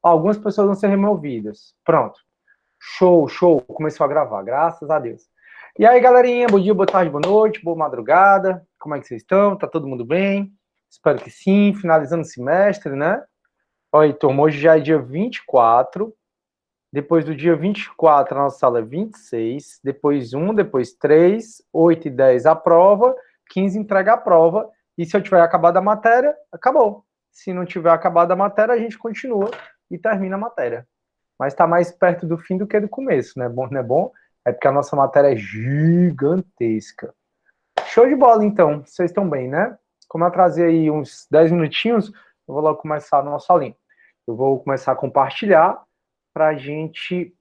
Algumas pessoas vão ser removidas. Pronto. Show, show. Começou a gravar, graças a Deus. E aí, galerinha, bom dia, boa tarde, boa noite, boa madrugada. Como é que vocês estão? Tá todo mundo bem? Espero que sim. Finalizando o semestre, né? Olha, turma, hoje já é dia 24. Depois do dia 24, a nossa sala é 26. Depois 1, depois 3, 8 e 10 a prova, 15 entrega a prova. E se eu tiver acabado a matéria, acabou. Se não tiver acabado a matéria, a gente continua e termina a matéria. Mas está mais perto do fim do que do começo, né? Bom, não é bom? É porque a nossa matéria é gigantesca. Show de bola, então. Vocês estão bem, né? Como eu atrasei aí uns 10 minutinhos, eu vou logo começar a nossa aulinha. Eu vou começar a compartilhar para a gente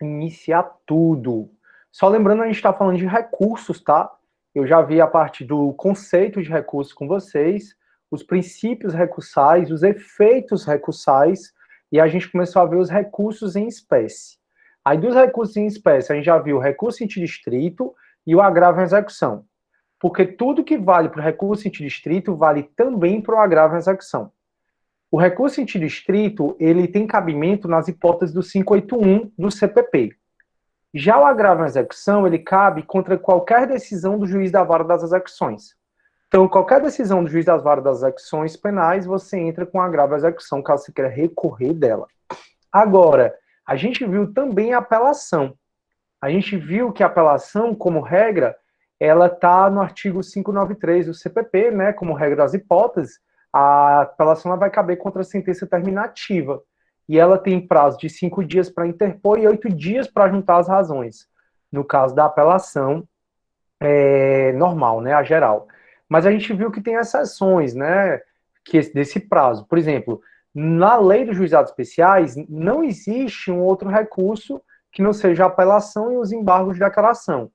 iniciar tudo. Só lembrando, a gente está falando de recursos, tá? Eu já vi a parte do conceito de recursos com vocês, os princípios recursais, os efeitos recursais, e a gente começou a ver os recursos em espécie. Aí, dos recursos em espécie, a gente já viu o recurso distrito e o agravo em execução. Porque tudo que vale para o recurso distrito vale também para o agravo em execução. O recurso distrito, ele tem cabimento nas hipóteses do 581 do CPP. Já o agravo em execução, ele cabe contra qualquer decisão do juiz da vara das execuções. Então, qualquer decisão do juiz das varas das execuções penais, você entra com agravo à execução, caso você queira recorrer dela. Agora, a gente viu também a apelação. A gente viu que a apelação, como regra, ela está no artigo 593 do CPP, né, como regra das hipóteses, a apelação ela vai caber contra a sentença terminativa. E ela tem prazo de 5 dias para interpor e 8 dias para juntar as razões. No caso da apelação, normal, né, a geral. Mas a gente viu que tem exceções, né, desse prazo. Por exemplo, na lei dos juizados especiais, não existe um outro recurso que não seja a apelação e os embargos de declaração.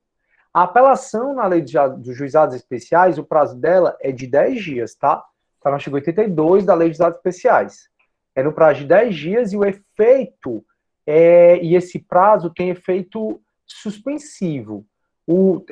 A apelação na lei dos juizados especiais, o prazo dela é de 10 dias, tá? Está no artigo 82 da lei dos juizados especiais. É no prazo de 10 dias e o efeito, e esse prazo tem efeito suspensivo.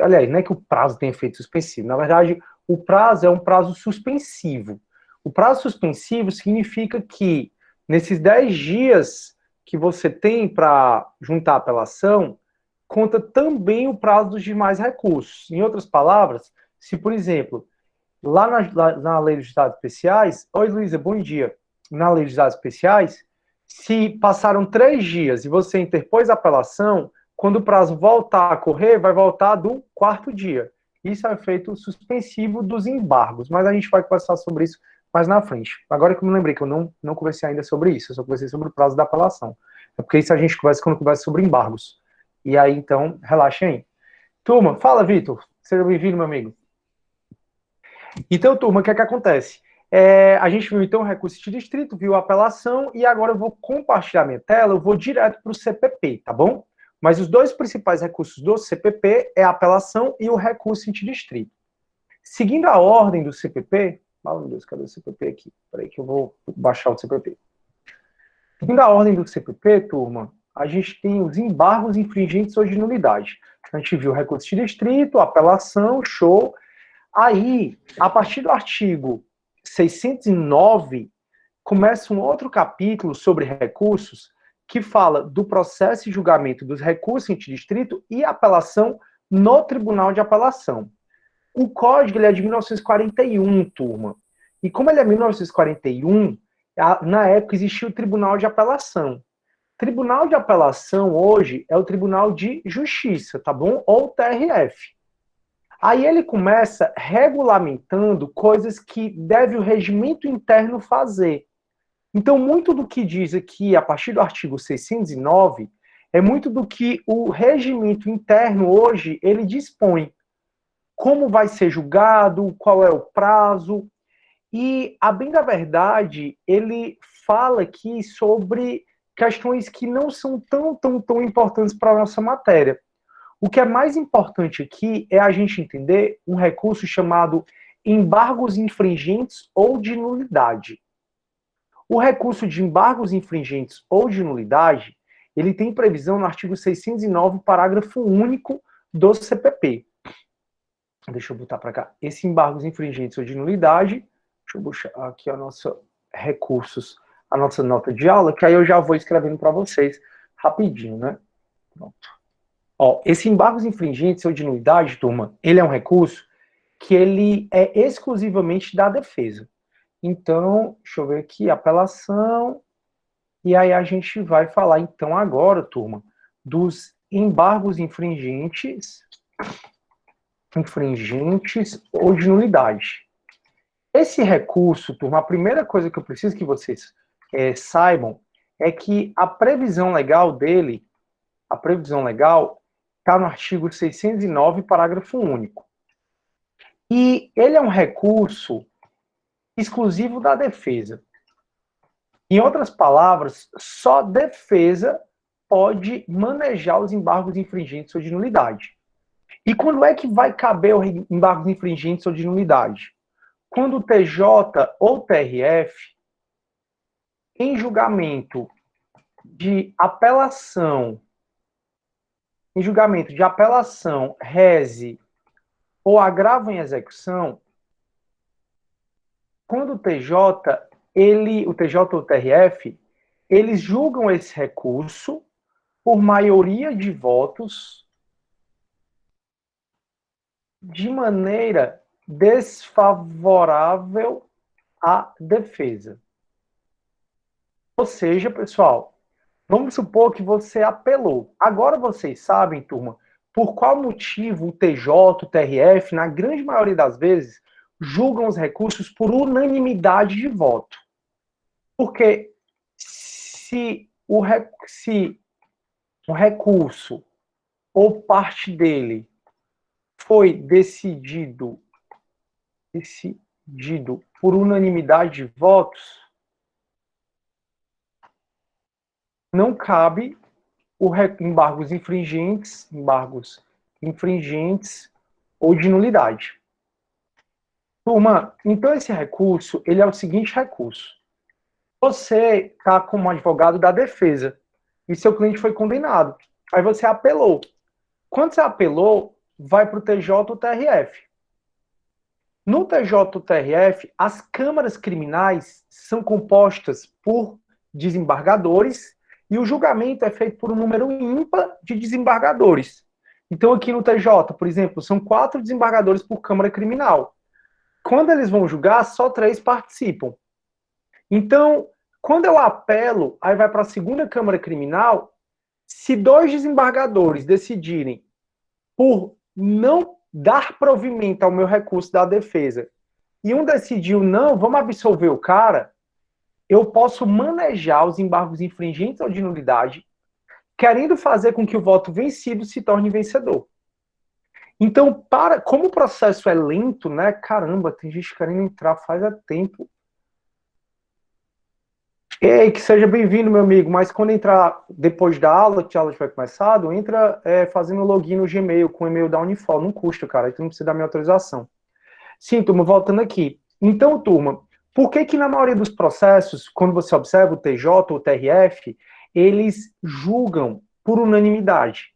Aliás, não é que o prazo tem efeito suspensivo, na verdade, o prazo é um prazo suspensivo. O prazo suspensivo significa que, nesses 10 dias que você tem para juntar a apelação, conta também o prazo dos demais recursos. Em outras palavras, se, por exemplo, lá na lei dos estados especiais, oi Luísa, bom dia, na lei dos estados especiais, se passaram 3 dias e você interpôs a apelação, quando o prazo voltar a correr, vai voltar do 4º dia. Isso é o efeito suspensivo dos embargos, mas a gente vai conversar sobre isso mais na frente. Agora que eu me lembrei que eu não conversei ainda sobre isso, eu só conversei sobre o prazo da apelação. É porque isso a gente conversa quando conversa sobre embargos. E aí, então, relaxem aí. Turma, fala, Vitor. Seja bem-vindo, meu amigo. Então, turma, o que é que acontece? A gente viu, então, o recurso de distrito, viu a apelação, e agora eu vou compartilhar minha tela, eu vou direto para o CPP, tá bom? Mas os dois principais recursos do CPP é a apelação e o recurso de distrito. Seguindo a ordem do CPP... Oh, meu Deus, cadê o CPP aqui? Peraí que eu vou baixar o CPP. Seguindo a ordem do CPP, turma, a gente tem os embargos infringentes ou de nulidade. A gente viu o recurso de distrito, apelação, show. Aí, a partir do artigo 609, começa um outro capítulo sobre recursos que fala do processo e julgamento dos recursos em distrito e apelação no Tribunal de Apelação. O código ele é de 1941, turma. E como ele é 1941, na época existia o Tribunal de Apelação. Tribunal de Apelação hoje é o Tribunal de Justiça, tá bom? Ou TRF. Aí ele começa regulamentando coisas que deve o regimento interno fazer. Então, muito do que diz aqui, a partir do artigo 609, é muito do que o regimento interno hoje, ele dispõe. Como vai ser julgado, qual é o prazo. E, a bem da verdade, ele fala aqui sobre questões que não são tão importantes para a nossa matéria. O que é mais importante aqui é a gente entender um recurso chamado embargos infringentes ou de nulidade. O recurso de embargos infringentes ou de nulidade, ele tem previsão no artigo 609, parágrafo único do CPP. Deixa eu botar para cá. Esse embargos infringentes ou de nulidade, deixa eu puxar aqui a nossa recursos a nossa nota de aula, que aí eu já vou escrevendo para vocês rapidinho, né? Pronto. Ó, esse embargos infringentes ou de nulidade, turma, ele é um recurso que ele é exclusivamente da defesa. Então, deixa eu ver aqui, apelação, e aí a gente vai falar então agora, turma, dos embargos infringentes ou de nulidade. Esse recurso, turma, a primeira coisa que eu preciso que vocês saibam é que a previsão legal dele, a previsão legal, está no artigo 609, parágrafo único. E ele é um recurso exclusivo da defesa. Em outras palavras, só defesa pode manejar os embargos infringentes ou de nulidade. E quando é que vai caber o embargos infringentes ou de nulidade? Quando o TJ ou TRF, em julgamento de apelação, reze ou agravo em execução, quando o TJ ou o TRF, eles julgam esse recurso por maioria de votos de maneira desfavorável à defesa. Ou seja, pessoal, vamos supor que você apelou. Agora vocês sabem, turma, por qual motivo o TJ, o TRF, na grande maioria das vezes, julgam os recursos por unanimidade de voto. Porque se o recurso ou parte dele foi decidido por unanimidade de votos, não cabe embargos infringentes ou de nulidade. Turma, então esse recurso, ele é o seguinte recurso. Você está como advogado da defesa e seu cliente foi condenado. Aí você apelou. Quando você apelou, vai para o TJ ou TRF. No TJ ou TRF, as câmaras criminais são compostas por desembargadores e o julgamento é feito por um número ímpar de desembargadores. Então, aqui no TJ, por exemplo, são 4 desembargadores por câmara criminal. Quando eles vão julgar, só 3 participam. Então, quando eu apelo, aí vai para a segunda câmara criminal, se 2 desembargadores decidirem por não dar provimento ao meu recurso da defesa e um decidiu, não, vamos absolver o cara, eu posso manejar os embargos infringentes ou de nulidade, querendo fazer com que o voto vencido se torne vencedor. Então, como o processo é lento, né? Caramba, tem gente querendo entrar faz tempo. Ei, que seja bem-vindo, meu amigo, mas quando entrar depois da aula, que a aula tiver começado, entra fazendo login no Gmail, com o e-mail da Unifol, não custa, cara, aí tu não precisa da minha autorização. Sim, turma, voltando aqui. Então, turma, por que na maioria dos processos, quando você observa o TJ ou o TRF, eles julgam por unanimidade?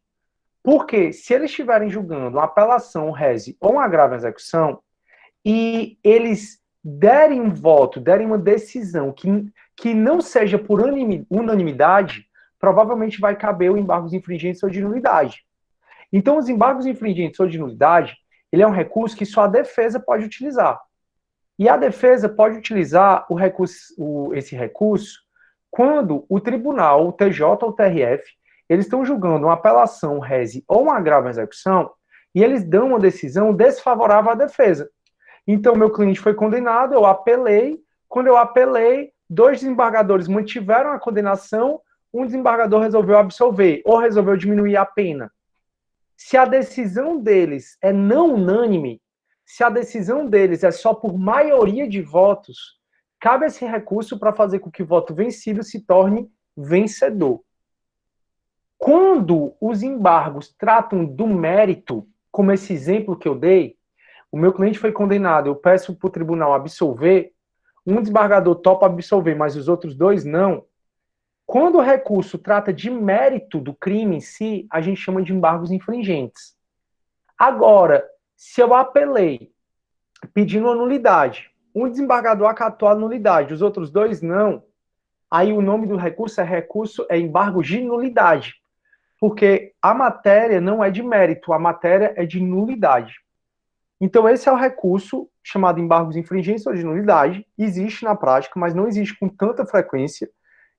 Porque se eles estiverem julgando uma apelação, reze ou um agravo em execução, e eles derem um voto, derem uma decisão que não seja por unanimidade, provavelmente vai caber o embargos infringentes ou de nulidade. Então, os embargos infringentes ou de nulidade, ele é um recurso que só a defesa pode utilizar. E a defesa pode utilizar esse recurso quando o tribunal, o TJ ou o TRF, eles estão julgando uma apelação, reze ou um agravo em execução, e eles dão uma decisão desfavorável à defesa. Então, meu cliente foi condenado, eu apelei. Quando eu apelei, 2 desembargadores mantiveram a condenação, um desembargador resolveu absolver ou resolveu diminuir a pena. Se a decisão deles é não unânime, se a decisão deles é só por maioria de votos, cabe esse recurso para fazer com que o voto vencido se torne vencedor. Quando os embargos tratam do mérito, como esse exemplo que eu dei, o meu cliente foi condenado, eu peço para o tribunal absolver, um desembargador topa absolver, mas os outros 2 não. Quando o recurso trata de mérito do crime em si, a gente chama de embargos infringentes. Agora, se eu apelei pedindo uma nulidade, um desembargador acatou a nulidade, os outros 2 não, Aí o nome do recurso é embargo de nulidade, porque a matéria não é de mérito, a matéria é de nulidade. Então esse é o recurso chamado embargos infringentes ou de nulidade, existe na prática, mas não existe com tanta frequência,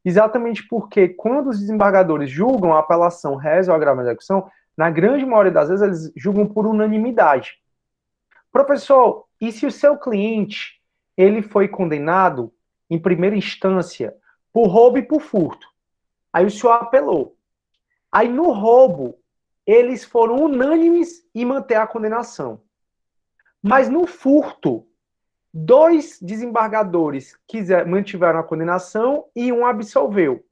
exatamente porque quando os desembargadores julgam a apelação, reza ou agravo de execução, na grande maioria das vezes eles julgam por unanimidade. Professor, e se o seu cliente ele foi condenado em primeira instância por roubo e por furto? Aí o senhor apelou. Aí no roubo, eles foram unânimes em manter a condenação. Mas no furto, 2 desembargadores mantiveram a condenação e um absolveu.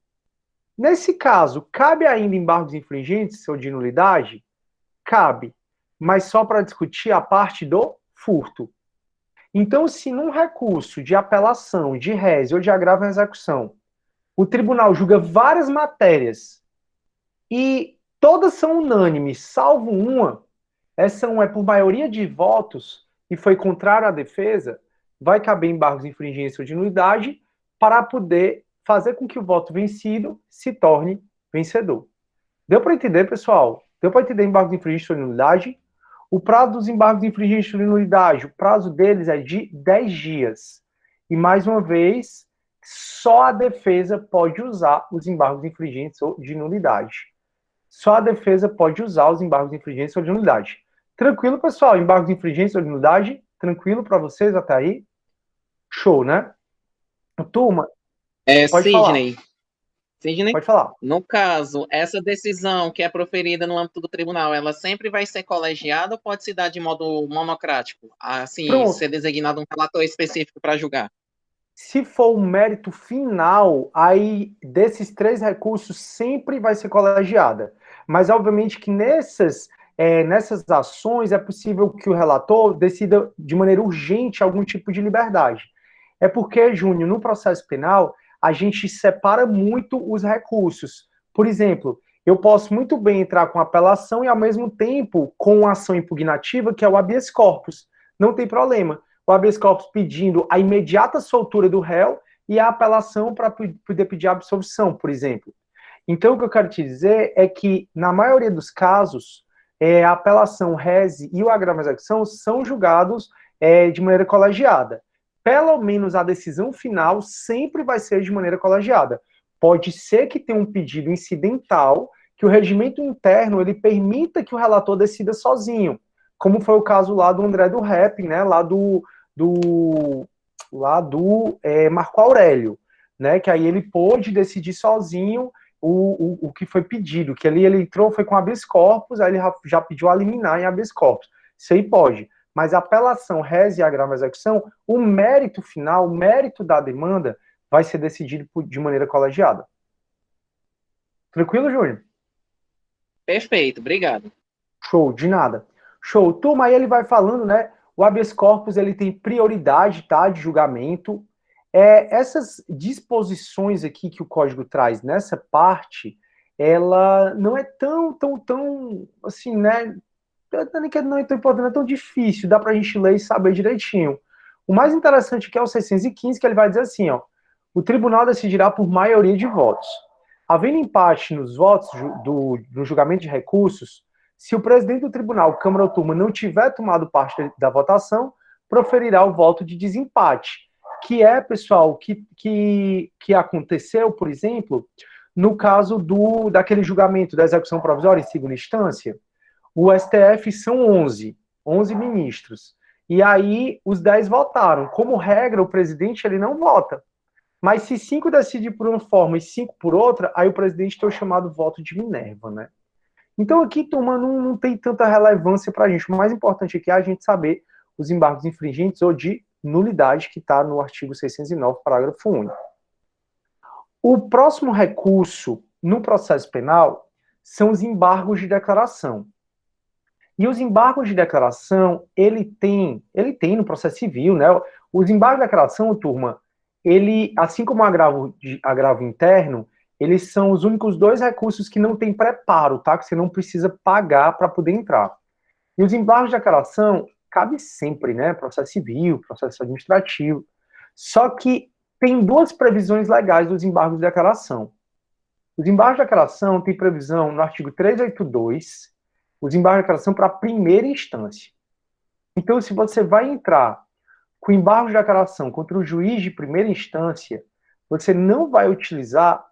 Nesse caso, cabe ainda embargos infringentes ou de nulidade? Cabe, mas só para discutir a parte do furto. Então, se num recurso de apelação, de rés ou de agravo em execução, o tribunal julga várias matérias e todas são unânimes, salvo uma, essa uma é por maioria de votos e foi contrário à defesa, vai caber embargos infringentes ou de nulidade para poder fazer com que o voto vencido se torne vencedor. Deu para entender, pessoal? Deu para entender embargos infringentes ou de nulidade? O prazo dos embargos infringentes ou de nulidade, o prazo deles é de 10 dias. E, mais uma vez, só a defesa pode usar os embargos infringentes ou de nulidade. Só a defesa pode usar os embargos infringentes ou de nulidade. Tranquilo, pessoal? Embargos infringentes ou de nulidade? Tranquilo para vocês até aí? Show, né? Turma, pode falar. Sidney, Sidney, Pode falar. no caso, essa decisão que é proferida no âmbito do tribunal, ela sempre vai ser colegiada ou pode se dar de modo monocrático? Assim, Pronto. ser designado um relator específico para julgar? Se for o mérito final, aí desses 3 recursos sempre vai ser colegiada. Mas, obviamente, que nessas ações é possível que o relator decida de maneira urgente algum tipo de liberdade. É porque, Júnior, no processo penal, a gente separa muito os recursos. Por exemplo, eu posso muito bem entrar com apelação e, ao mesmo tempo, com ação impugnativa, que é o habeas corpus. Não tem problema. O habeas corpus pedindo a imediata soltura do réu e a apelação para poder pedir a absolvição, por exemplo. Então, o que eu quero te dizer é que, na maioria dos casos, a apelação, rese e o agravo de execução são julgados de maneira colegiada. Pelo menos a decisão final sempre vai ser de maneira colegiada. Pode ser que tenha um pedido incidental que o regimento interno ele permita que o relator decida sozinho, como foi o caso lá do André do Rep, né, do Marco Aurélio, né, que aí ele pôde decidir sozinho o que foi pedido, que ali ele entrou, foi com habeas corpus, aí ele já pediu a liminar em habeas corpus. Isso aí pode. Mas a apelação, rese e agravo de execução, o mérito final, o mérito da demanda, vai ser decidido de maneira colegiada. Tranquilo, Júnior? Perfeito, obrigado. Show, de nada. Show. Turma, aí ele vai falando, né? O habeas corpus, ele tem prioridade, tá? De julgamento. Essas disposições aqui que o código traz nessa parte, ela não é tão, assim, né? Não é tão importante, não é tão difícil, dá pra gente ler e saber direitinho. O mais interessante aqui é o 615, que ele vai dizer assim, ó, o tribunal decidirá por maioria de votos. Havendo empate nos votos do julgamento de recursos, se o presidente do tribunal, Câmara ou Turma, não tiver tomado parte da votação, proferirá o voto de desempate, que é, pessoal, que aconteceu, por exemplo, no caso daquele julgamento da execução provisória em segunda instância. O STF são 11 ministros. E aí os 10 votaram. Como regra, o presidente ele não vota. Mas se 5 decidem por uma forma e 5 por outra, aí o presidente tem o chamado voto de Minerva, né? Então aqui, turma, não tem tanta relevância para a gente. O mais importante aqui é a gente saber os embargos infringentes ou de nulidade que está no artigo 609, parágrafo único. O próximo recurso no processo penal são os embargos de declaração. E os embargos de declaração, ele tem no processo civil, né? Os embargos de declaração, turma, ele, assim como o agravo interno, eles são os únicos 2 recursos que não tem preparo, tá? Que você não precisa pagar para poder entrar. E os embargos de declaração cabe sempre, né? Processo civil, processo administrativo. Só que tem duas previsões legais dos embargos de declaração. Os embargos de declaração têm previsão no artigo 382, os embargos de declaração para a primeira instância. Então, se você vai entrar com embargo de declaração contra o juiz de primeira instância, você não vai utilizar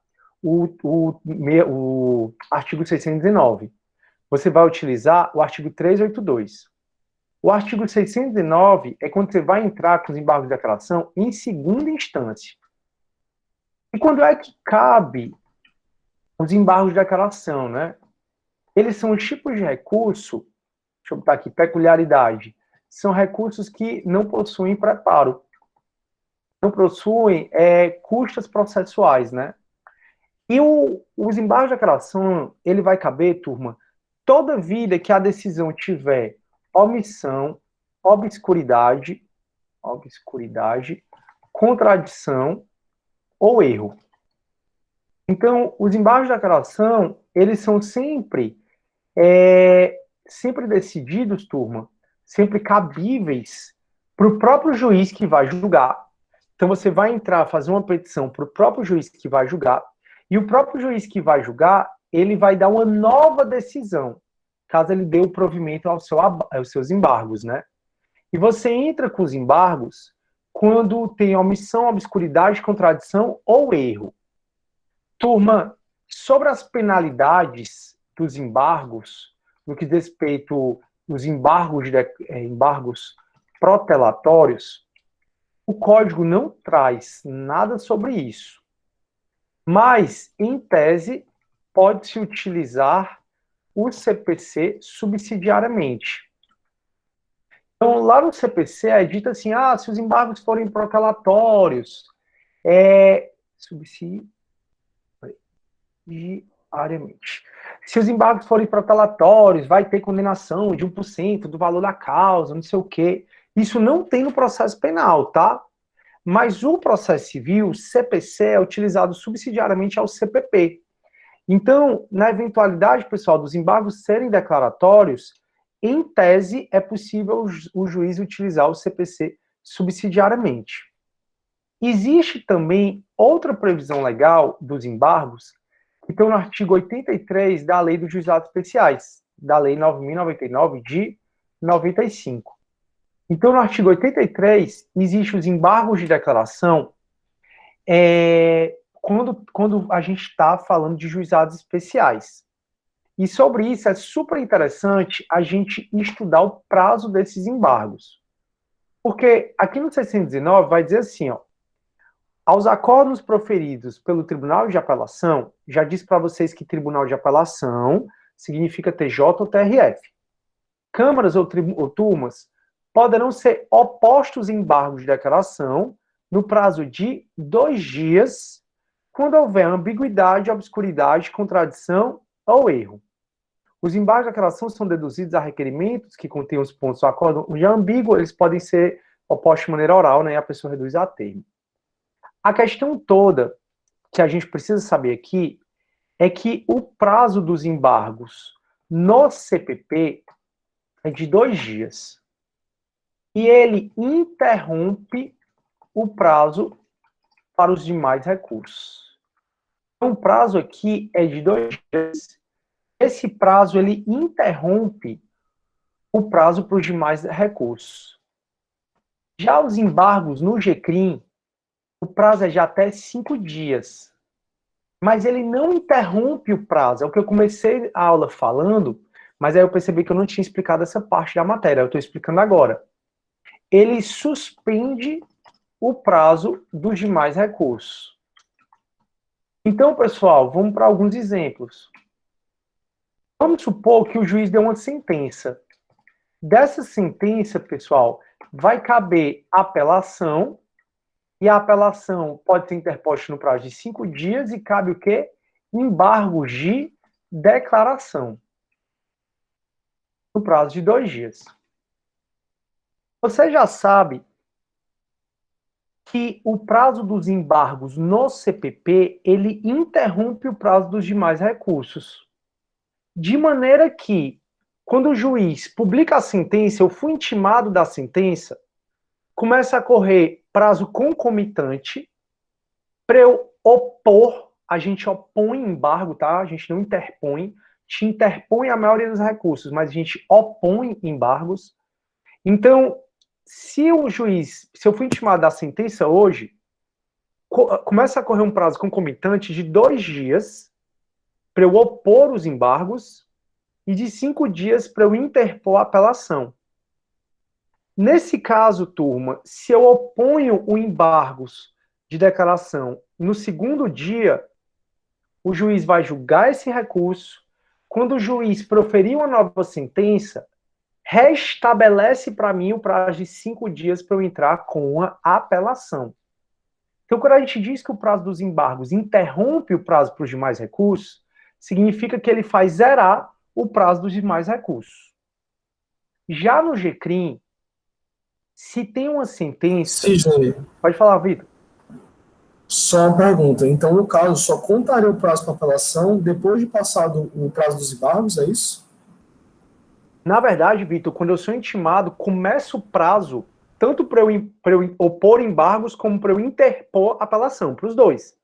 o artigo 619. Você vai utilizar o artigo 382. O artigo 609 é quando você vai entrar com os embargos de declaração em segunda instância. E quando é que cabe os embargos de declaração, né? Eles são os tipos de recurso, deixa eu botar aqui, peculiaridade, são recursos que não possuem preparo, não possuem custas processuais, né? E os embargos de declaração, ele vai caber, turma, toda vida que a decisão tiver omissão, obscuridade, contradição ou erro. Então, os embargos de declaração, eles são sempre decididos, turma, sempre cabíveis para o próprio juiz que vai julgar. Então, você vai entrar, fazer uma petição para o próprio juiz que vai julgar, e o próprio juiz que vai julgar, ele vai dar uma nova decisão, caso ele dê o provimento aos seus embargos, né? E você entra com os embargos quando tem omissão, obscuridade, contradição ou erro. Turma, sobre as penalidades dos embargos, no que diz respeito aos embargos protelatórios, o Código não traz nada sobre isso. Mas, em tese, pode-se utilizar o CPC subsidiariamente. Então, lá no CPC é dito assim, se os embargos forem protelatórios, subsidiariamente. Se os embargos forem protelatórios, vai ter condenação de 1% do valor da causa, não sei o quê. Isso não tem no processo penal, tá? Mas o processo civil, o CPC, é utilizado subsidiariamente ao CPP. Então, na eventualidade, pessoal, dos embargos serem declaratórios, em tese, é possível o juiz utilizar o CPC subsidiariamente. Existe também outra previsão legal dos embargos, que estão no artigo 83 da Lei dos Juizados Especiais, da Lei 9.099 de 95. Então, no artigo 83, existem os embargos de declaração quando a gente está falando de juizados especiais. E sobre isso é super interessante a gente estudar o prazo desses embargos. Porque aqui no 619 vai dizer assim, aos acordos proferidos pelo Tribunal de Apelação, já disse para vocês que Tribunal de Apelação significa TJ ou TRF. Câmaras ou turmas poderão ser opostos embargos de declaração no prazo de 2 dias, quando houver ambiguidade, obscuridade, contradição ou erro. Os embargos de declaração são deduzidos a requerimentos que contêm os pontos do acordo. Já ambíguo, eles podem ser opostos de maneira oral, né, e a pessoa reduz a termo. A questão toda que a gente precisa saber aqui é que o prazo dos embargos no CPP é de 2 dias. E ele interrompe o prazo para os demais recursos. Então, o prazo aqui é de 2 dias. Esse prazo, ele interrompe o prazo para os demais recursos. Já os embargos no GCRIM, o prazo é de até 5 dias. Mas ele não interrompe o prazo. É o que eu comecei a aula falando, mas aí eu percebi que eu não tinha explicado essa parte da matéria. Eu estou explicando agora. Ele suspende o prazo dos demais recursos. Então, pessoal, vamos para alguns exemplos. Vamos supor que o juiz deu uma sentença. Dessa sentença, pessoal, vai caber apelação, e a apelação pode ser interposta no prazo de 5 dias e cabe o quê? Embargos de declaração. No prazo de 2 dias. Você já sabe que o prazo dos embargos no CPP, ele interrompe o prazo dos demais recursos. De maneira que, quando o juiz publica a sentença, eu fui intimado da sentença, começa a correr prazo concomitante, Para eu opor, a gente opõe embargo, tá? A gente não interpõe. Te interpõe a maioria dos recursos, mas a gente opõe embargos. Então, se eu fui intimado da sentença hoje, começa a correr um prazo concomitante de 2 dias para eu opor os embargos e de 5 dias para eu interpor a apelação. Nesse caso, turma, se eu oponho o embargos de declaração no segundo dia, o juiz vai julgar esse recurso. Quando o juiz proferir uma nova sentença, restabelece para mim o prazo de 5 dias para eu entrar com a apelação. Então, quando a gente diz que o prazo dos embargos interrompe o prazo para os demais recursos, significa que ele faz zerar o prazo dos demais recursos. Já no GCRIM, se tem uma sentença... Sidney, Pode falar, Vitor. só uma pergunta. Então, no caso, só contaria o prazo para apelação depois de passado o prazo dos embargos, é isso? Na verdade, Vitor, quando eu sou intimado, começa o prazo tanto para eu opor embargos como para eu interpor apelação, para os dois.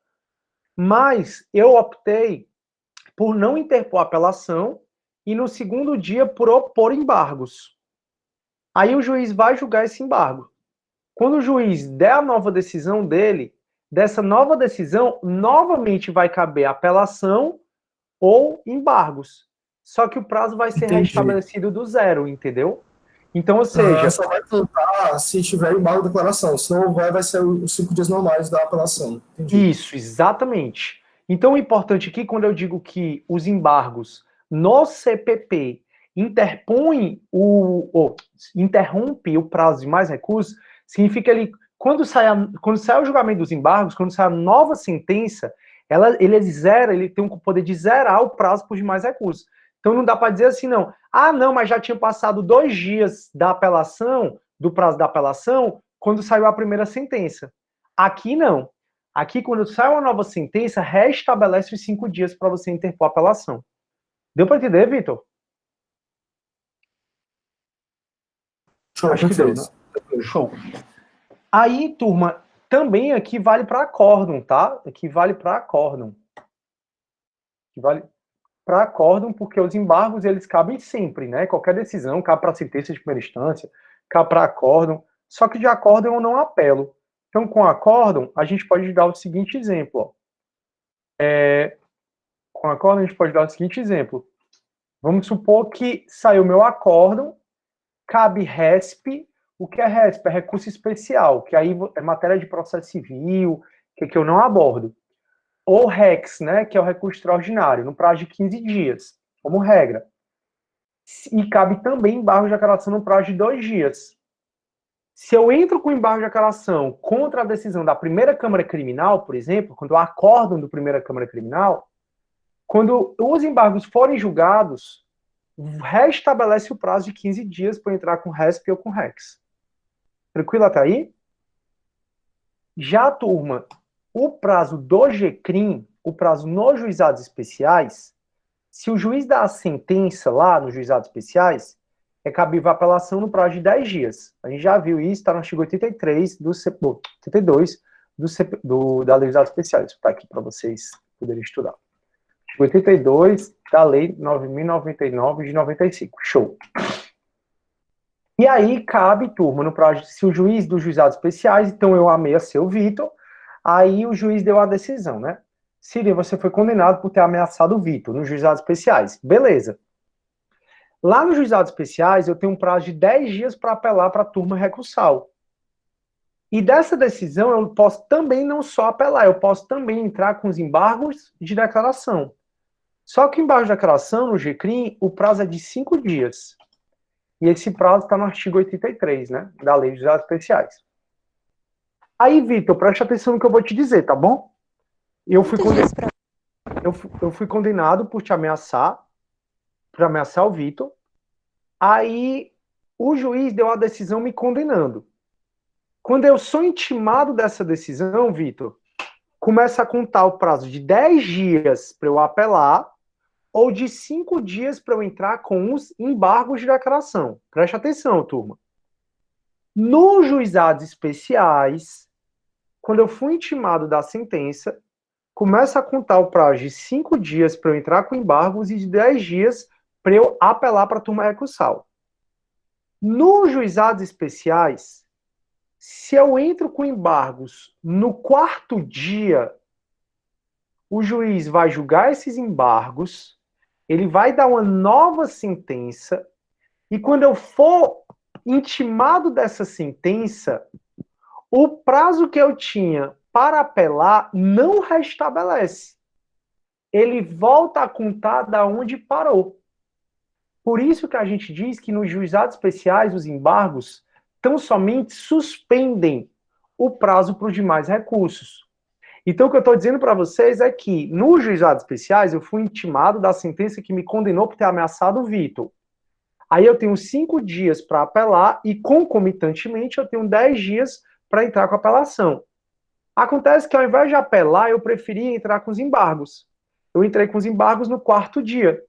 Mas eu optei por não interpor apelação e no segundo dia por opor embargos. Aí o juiz vai julgar esse embargo. Quando o juiz der a nova decisão dele, dessa nova decisão, novamente vai caber apelação ou embargos. Só que o prazo vai ser Entendi. restabelecido do zero, entendeu? Então, ou seja... Só vai contar se tiver embargo de declaração. Se não houver, vai ser os 5 dias normais da apelação. Entendi. Isso, exatamente. Então, o importante aqui, quando eu digo que os embargos no CPP interrompe o prazo de mais recursos, significa que quando sai o julgamento dos embargos, quando sai a nova sentença, ele tem o poder de zerar o prazo por demais recursos. Então, não dá para dizer assim, não. Ah, não, mas já tinha passado 2 dias da apelação, do prazo da apelação, quando saiu a primeira sentença. Aqui, não. Aqui, quando sai uma nova sentença, restabelece os 5 dias para você interpor a apelação. Deu para entender, Vitor? Show, Acho que deu, né? Show. Aí, turma, também aqui vale para acórdão, tá? Aqui vale para acórdão. Aqui vale para acórdão, porque os embargos, eles cabem sempre, né? Qualquer decisão cabe para sentença de primeira instância, cabe para acórdão, só que de acórdão eu não apelo. Então, com acórdão, a gente pode dar o seguinte exemplo. Com acórdão, a gente pode dar o seguinte exemplo. Vamos supor que saiu meu acórdão, cabe RESP. O que é RESP? É recurso especial, que aí é matéria de processo civil, que eu não abordo. Ou REX, né, que é o recurso extraordinário, no prazo de 15 dias, como regra. E cabe também embargo de aclaração no prazo de 2 dias. Se eu entro com embargo de aclaração contra a decisão da primeira Câmara Criminal, por exemplo, quando o acórdão do primeira Câmara Criminal, quando os embargos forem julgados, restabelece o prazo de 15 dias para entrar com RESP ou com REX. Tranquilo até aí? Já, turma, o prazo do GCRIM, o prazo nos juizados especiais, se o juiz dá a sentença lá nos juizados especiais, é cabível a apelação no prazo de 10 dias. A gente já viu isso, está no artigo 83 do 82 da Lei dos Juizados Especiais. Está aqui para vocês poderem estudar. Artigo 82 da Lei 9.099 de 95. Show. E aí cabe, turma, no prazo, se o juiz dos juizados especiais, então eu amei a seu Vitor, aí o juiz deu a decisão, né? Síria, você foi condenado por ter ameaçado o Vitor nos juizados especiais. Beleza. Lá nos juizados especiais, eu tenho um prazo de 10 dias para apelar para a turma recursal. E dessa decisão, eu posso também não só apelar, eu posso também entrar com os embargos de declaração. Só que o embargo de declaração, no GCRIM, o prazo é de 5 dias. E esse prazo está no artigo 83, né, da Lei dos Juizados Especiais. Aí, Vitor, preste atenção no que eu vou te dizer, tá bom? Eu fui condenado por te ameaçar, o Vitor. Aí, o juiz deu a decisão me condenando. Quando eu sou intimado dessa decisão, Vitor, começa a contar o prazo de 10 dias para eu apelar ou de 5 dias para eu entrar com os embargos de declaração. Preste atenção, turma. Nos juizados especiais, quando eu fui intimado da sentença, começa a contar o prazo de 5 dias para eu entrar com embargos e de 10 dias para eu apelar para a turma recursal. Nos juizados especiais, se eu entro com embargos no 4º dia, o juiz vai julgar esses embargos, ele vai dar uma nova sentença, e quando eu for intimado dessa sentença, o prazo que eu tinha para apelar não restabelece. Ele volta a contar da onde parou. Por isso que a gente diz que nos juizados especiais, os embargos tão somente suspendem o prazo para os demais recursos. Então, o que eu estou dizendo para vocês é que, nos juizados especiais, eu fui intimado da sentença que me condenou por ter ameaçado o Vitor. Aí eu tenho 5 dias para apelar e, concomitantemente, eu tenho 10 dias para entrar com a apelação. Acontece que, ao invés de apelar, eu preferi entrar com os embargos. Eu entrei com os embargos no 4º dia.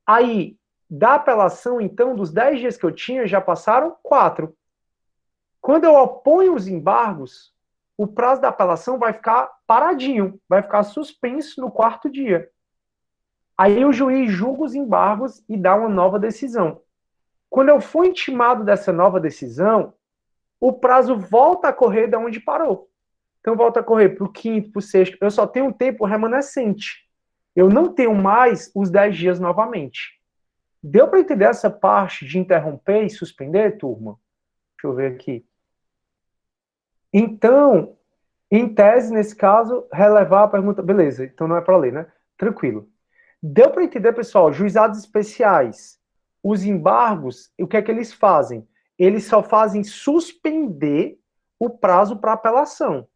Aí, da apelação, então, dos 10 dias que eu tinha, já passaram 4. Quando eu oponho os embargos, o prazo da apelação vai ficar paradinho, vai ficar suspenso no 4º dia. Aí o juiz julga os embargos e dá uma nova decisão. Quando eu for intimado dessa nova decisão, o prazo volta a correr de onde parou. Então volta a correr para o 5º, para o 6º. Eu só tenho um tempo remanescente. Eu não tenho mais os 10 dias novamente. Deu para entender essa parte de interromper e suspender, turma? Deixa eu ver aqui. Então, em tese, nesse caso, relevar a pergunta... Beleza, então não é para ler, né? Tranquilo. Deu para entender, pessoal? Juizados especiais, os embargos, o que é que eles fazem? Eles só fazem suspender o prazo para apelação.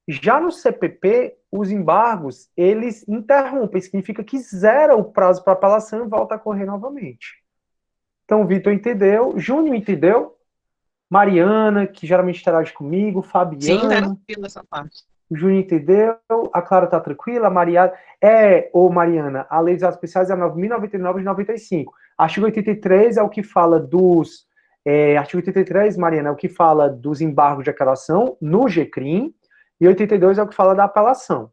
Já no CPP, os embargos, eles interrompem, significa que zera o prazo para apelação e volta a correr novamente. Então, o Vitor entendeu, Júnior entendeu, Mariana, que geralmente interage comigo, Fabiana... Sim, tranquilo essa parte. O Júnior entendeu, a Clara tá tranquila, a Mariana... Mariana, a lei dos atos especiais é a 9.099 de 95. Artigo 83 é o que fala dos... artigo 83, Mariana, é o que fala dos embargos de declaração no GCRIM, e 82 é o que fala da apelação.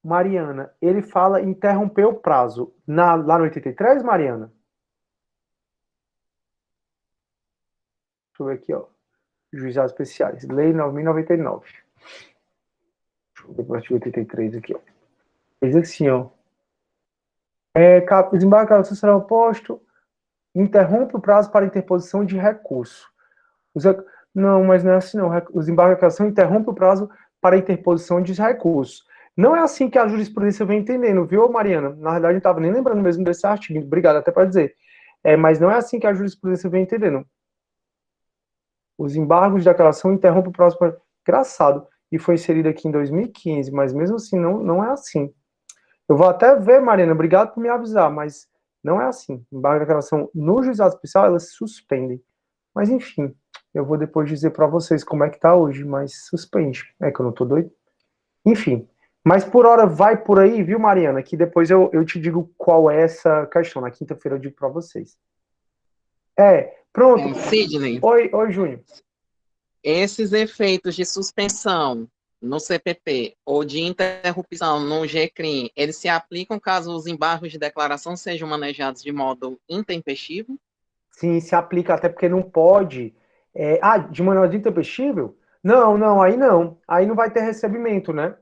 Mariana, ele fala interromper o prazo. Lá no 83, Mariana? Deixa eu ver aqui, ó. Juizados especiais. Lei 9.099. Deixa eu ver o artigo 83 aqui, ó. Diz assim, ó. Desembarcação será oposto. Interrompe o prazo para interposição de recurso. Não, mas não é assim, não. Os embarcação interrompe o prazo para interposição de recursos. Não é assim que a jurisprudência vem entendendo, viu, Mariana? Na verdade, eu não estava nem lembrando mesmo desse artigo. Obrigado até para dizer. Mas não é assim que a jurisprudência vem entendendo. Os embargos de declaração interrompem o prazo para... Engraçado. E foi inserido aqui em 2015, mas mesmo assim, não é assim. Eu vou até ver, Mariana, obrigado por me avisar, mas não é assim. Embargo de declaração no juizado especial, elas suspendem. Mas, enfim, eu vou depois dizer para vocês como é que tá hoje, mas suspende. É que eu não tô doido. Enfim, mas por hora vai por aí, viu, Mariana? Que depois eu te digo qual é essa questão. Na quinta-feira eu digo para vocês. Pronto. Sidney. Oi, Júnior. Esses efeitos de suspensão no CPP ou de interrupção no GCRIM, eles se aplicam caso os embargos de declaração sejam manejados de modo intempestivo? Sim, se aplica, até porque não pode. De maneira intempestível? Não, aí não. Aí não vai ter recebimento, né?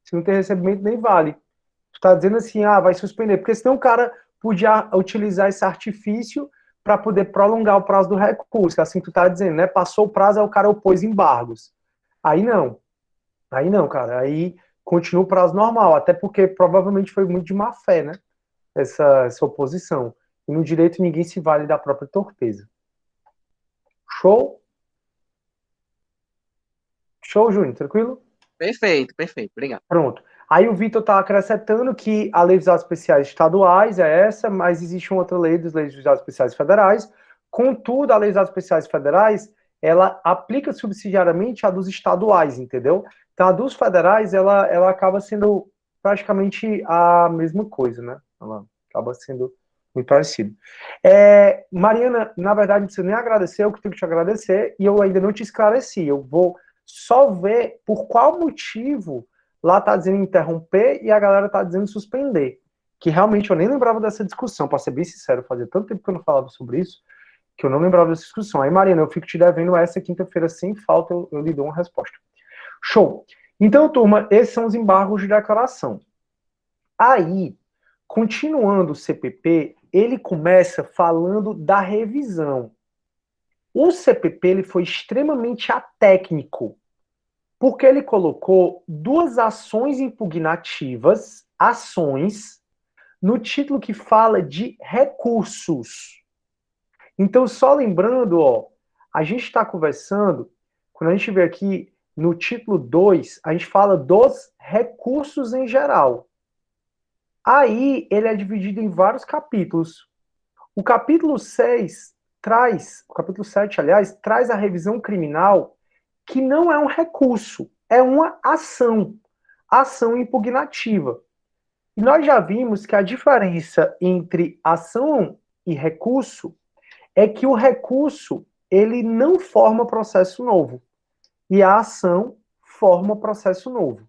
Se não ter recebimento, nem vale. Tu tá dizendo assim, vai suspender, porque senão o cara podia utilizar esse artifício para poder prolongar o prazo do recurso, assim que tu tá dizendo, né? Passou o prazo, aí o cara opôs embargos. Aí não, cara. Aí continua o prazo normal, até porque provavelmente foi muito de má fé, né? Essa oposição. E no direito ninguém se vale da própria torpeza. Show? Show, Júnior? Tranquilo? Perfeito, obrigado. Pronto. Aí o Vitor está acrescentando que a lei dos atos especiais estaduais é essa, mas existe uma outra lei das leis dos atos especiais federais. Contudo, a lei dos atos especiais federais, ela aplica subsidiariamente a dos estaduais, entendeu? Então, a dos federais, ela acaba sendo praticamente a mesma coisa, né? Ela acaba sendo Muito parecido. Mariana, na verdade, não precisa nem agradecer, eu que tenho que te agradecer, e eu ainda não te esclareci. Eu vou só ver por qual motivo lá tá dizendo interromper e a galera tá dizendo suspender. Que realmente eu nem lembrava dessa discussão, para ser bem sincero, fazia tanto tempo que eu não falava sobre isso, que eu não lembrava dessa discussão. Aí, Mariana, eu fico te devendo essa quinta-feira sem falta, eu lhe dou uma resposta. Show! Então, turma, esses são os embargos de declaração. Aí, continuando o CPP, ele começa falando da revisão. O CPP ele foi extremamente atécnico, porque ele colocou duas ações impugnativas, ações, no título que fala de recursos. Então, só lembrando, a gente está conversando, quando a gente vê aqui no título 2, a gente fala dos recursos em geral. Aí, ele é dividido em vários capítulos. O capítulo 6 o capítulo 7, aliás, traz a revisão criminal, que não é um recurso, é uma ação impugnativa. E nós já vimos que a diferença entre ação e recurso é que o recurso, ele não forma processo novo, e a ação forma processo novo.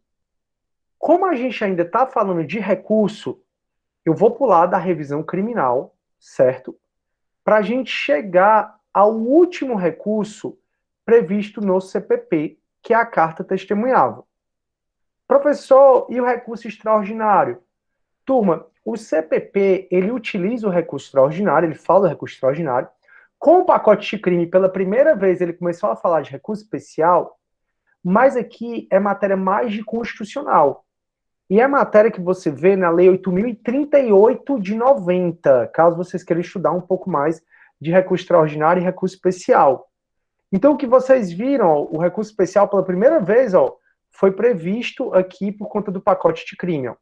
Como a gente ainda está falando de recurso, eu vou pular da revisão criminal, certo? Para a gente chegar ao último recurso previsto no CPP, que é a carta testemunhável. Professor, e o recurso extraordinário? Turma, o CPP, ele utiliza o recurso extraordinário, ele fala do recurso extraordinário. Com o pacote de crime, pela primeira vez, ele começou a falar de recurso especial, mas aqui é matéria mais de constitucional. E é matéria que você vê na Lei 8.038 de 90, caso vocês queiram estudar um pouco mais de recurso extraordinário e recurso especial. Então, o que vocês viram, o recurso especial, pela primeira vez, foi previsto aqui por conta do pacote de crime.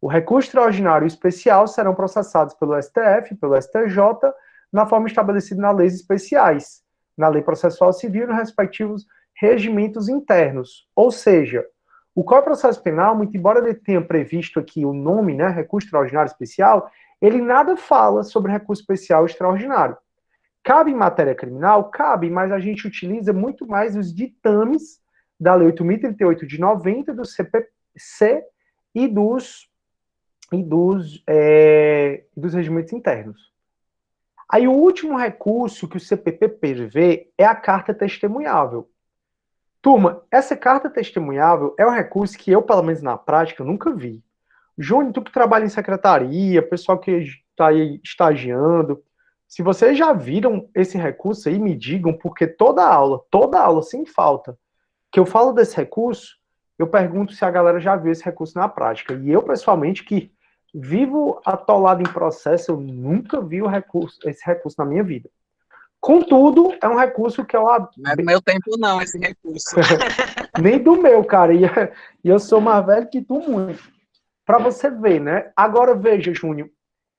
O recurso extraordinário e especial serão processados pelo STF, pelo STJ, na forma estabelecida nas leis especiais, na Lei Processual Civil e nos respectivos regimentos internos. Ou seja, o Código de Processo Penal, muito embora ele tenha previsto aqui o nome, né, recurso extraordinário especial, ele nada fala sobre recurso especial e extraordinário. Cabe em matéria criminal? Cabe, mas a gente utiliza muito mais os ditames da Lei 8.038 de 90, do CPC e dos regimentos internos. Aí o último recurso que o CPP prevê é a carta testemunhável. Turma, essa carta testemunhável é um recurso que eu, pelo menos na prática, nunca vi. Júnior, tu que trabalha em secretaria, pessoal que está aí estagiando, se vocês já viram esse recurso aí, me digam, porque toda aula, sem falta, que eu falo desse recurso, eu pergunto se a galera já viu esse recurso na prática. E eu, pessoalmente, que vivo atolado em processo, eu nunca vi esse recurso na minha vida. Contudo, é um recurso que eu... Não é do meu tempo não, esse recurso. Nem do meu, cara. E eu sou mais velho que tu muito. Para você ver, né? Agora, veja, Júnior,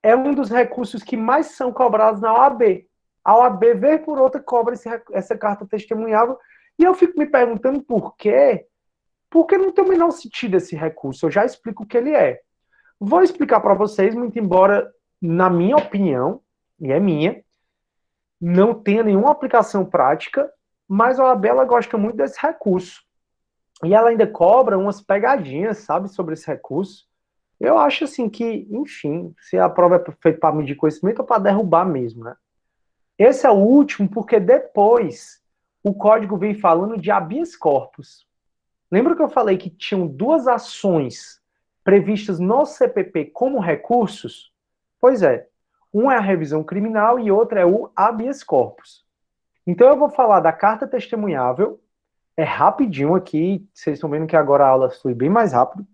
é um dos recursos que mais são cobrados na OAB. A OAB, vez por outra, cobra essa carta testemunhável. E eu fico me perguntando por quê. Porque não tem o menor sentido esse recurso. Eu já explico o que ele é. Vou explicar para vocês, muito embora, na minha opinião, e é minha, não tenha nenhuma aplicação prática, mas a OAB ela gosta muito desse recurso. E ela ainda cobra umas pegadinhas, sabe, sobre esse recurso. Eu acho assim que, enfim, se a prova é feita para medir conhecimento ou para derrubar mesmo, né? Esse é o último, porque depois o código vem falando de habeas corpus. Lembra que eu falei que tinham duas ações previstas no CPP como recursos? Pois é, um é a revisão criminal e outra é o habeas corpus. Então eu vou falar da carta testemunhável, é rapidinho aqui, vocês estão vendo que agora a aula flui bem mais rápido.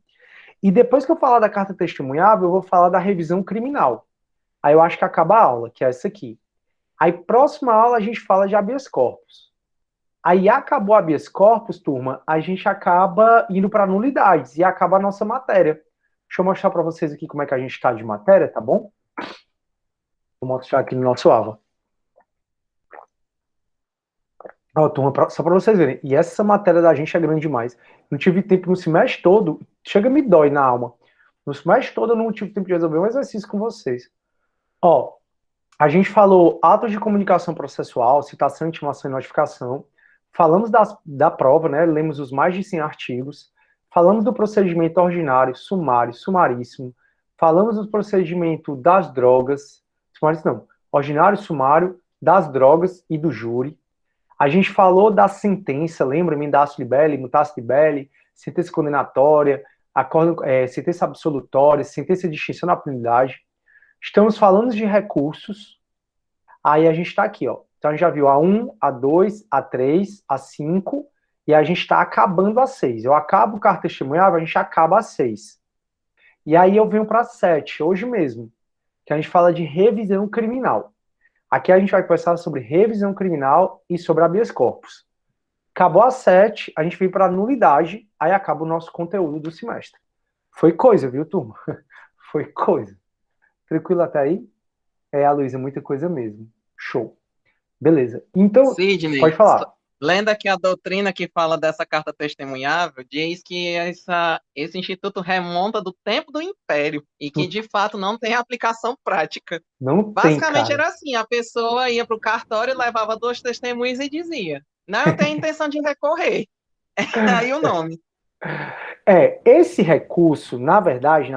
E depois que eu falar da carta testemunhável, eu vou falar da revisão criminal. Aí eu acho que acaba a aula, que é essa aqui. Aí próxima aula a gente fala de habeas corpus. Aí acabou habeas corpus, turma, a gente acaba indo para nulidades e acaba a nossa matéria. Deixa eu mostrar para vocês aqui como é que a gente está de matéria, tá bom? Vou mostrar aqui no nosso AVA. Ó, turma, só para vocês verem. E essa matéria da gente é grande demais. Não tive tempo no semestre todo, chega me dói na alma. No semestre todo eu não tive tempo de resolver um exercício com vocês. Ó, a gente falou atos de comunicação processual, citação, intimação e notificação. Falamos da prova, né? Lemos os mais de 100 artigos. Falamos do procedimento ordinário, sumário, sumaríssimo. Falamos do procedimento das drogas. Sumaríssimo não. Ordinário, sumário, das drogas e do júri. A gente falou da sentença, lembra? Mendaço libelli, mutácio libelli, sentença condenatória, sentença absolutória, sentença de extinção da penalidade. Estamos falando de recursos. Aí a gente está aqui, ó. Então a gente já viu a 1, a 2, a 3, a 5, e a gente está acabando a 6. Eu acabo o carta testemunhável, a gente acaba a 6. E aí eu venho para a 7, hoje mesmo, que a gente fala de revisão criminal. Aqui a gente vai conversar sobre revisão criminal e sobre habeas corpus. Acabou a 7, a gente vem para a nulidade, aí acaba o nosso conteúdo do semestre. Foi coisa, viu, turma? Foi coisa. Tranquilo até aí? É, a Luísa, muita coisa mesmo. Show. Beleza. Então, Sidney, pode falar. Lendo aqui a doutrina que fala dessa carta testemunhável, diz que esse instituto remonta do tempo do Império e que, de fato, não tem aplicação prática. Não tem, Basicamente cara. era assim, a pessoa ia para o cartório, levava 2 testemunhas e dizia, não, eu tenho intenção de recorrer. Aí o nome. Esse recurso, na verdade,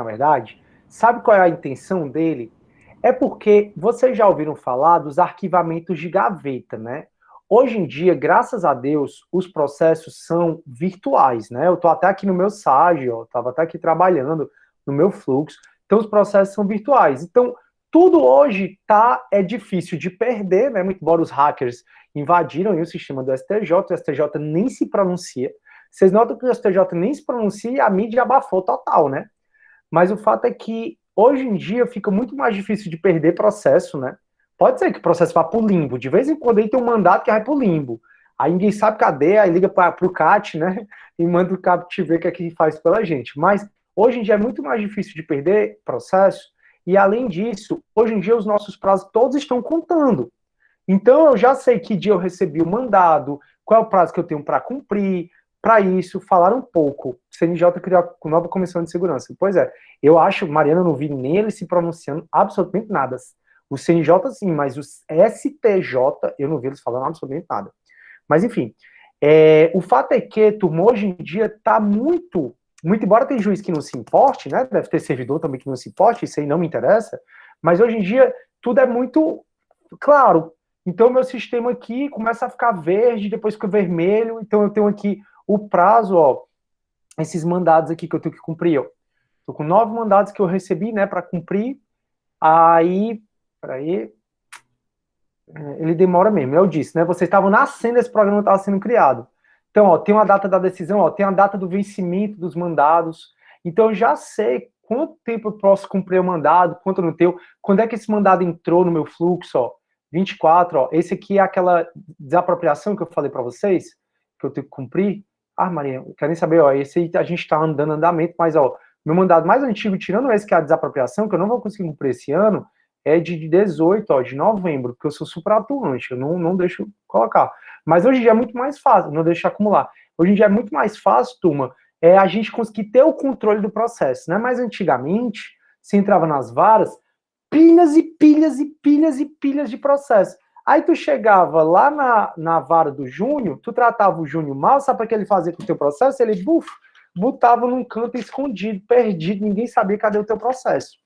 sabe qual é a intenção dele? É porque vocês já ouviram falar dos arquivamentos de gaveta, né? Hoje em dia, graças a Deus, os processos são virtuais, né? Eu tô até aqui no meu SAG, ó, tava até aqui trabalhando no meu fluxo, então os processos são virtuais. Então, tudo hoje é difícil de perder, né? Muito embora os hackers invadiram o sistema do STJ, o STJ nem se pronuncia. Vocês notam que o STJ nem se pronuncia e a mídia abafou total, né? Mas o fato é que hoje em dia fica muito mais difícil de perder processo, né? Pode ser que o processo vá para o limbo. De vez em quando aí tem um mandato que vai para o limbo. Aí ninguém sabe cadê, aí liga para o CAT, né? E manda o CAT ver o que é que faz pela gente. Mas hoje em dia é muito mais difícil de perder processo. E além disso, hoje em dia os nossos prazos todos estão contando. Então eu já sei que dia eu recebi o mandado, qual é o prazo que eu tenho para cumprir. Para isso, falaram um pouco. O CNJ criou a nova comissão de segurança. Pois é, eu acho, Mariana, eu não vi nem ele se pronunciando absolutamente nada. O CNJ sim, mas o STJ, eu não vi eles falando absolutamente nada. Mas enfim, o fato é que, turma, hoje em dia está muito, embora tenha juiz que não se importe, né? Deve ter servidor também que não se importe, isso aí não me interessa, mas hoje em dia tudo é muito claro. Então, meu sistema aqui começa a ficar verde, depois fica vermelho, então eu tenho aqui o prazo, ó, esses mandados aqui que eu tenho que cumprir, ó. Tô com 9 mandados que eu recebi, né, para cumprir, aí, peraí, ele demora mesmo, eu disse, né, vocês estavam nascendo, esse programa estava sendo criado. Então, ó, tem uma data da decisão, ó, tem a data do vencimento dos mandados, então eu já sei quanto tempo eu posso cumprir o mandado, quanto não tenho, quando é que esse mandado entrou no meu fluxo, ó, 24, ó, esse aqui é aquela desapropriação que eu falei para vocês, que eu tenho que cumprir. Ah, Maria, querem saber, ó, esse aí a gente está andando andamento, mas, ó, meu mandado mais antigo, tirando esse que é a desapropriação, que eu não vou conseguir cumprir esse ano, é de 18, ó, de novembro, porque eu sou superatuante, eu não deixo colocar. Mas hoje em dia é muito mais fácil, não deixo acumular. Hoje em dia é muito mais fácil, turma, a gente conseguir ter o controle do processo, né? Mas antigamente, você entrava nas varas, pilhas e pilhas e pilhas e pilhas de processo. Aí tu chegava lá na vara do Júnior, tu tratava o Júnior mal, sabe o que ele fazia com o teu processo? Ele, botava num canto escondido, perdido, ninguém sabia cadê o teu processo.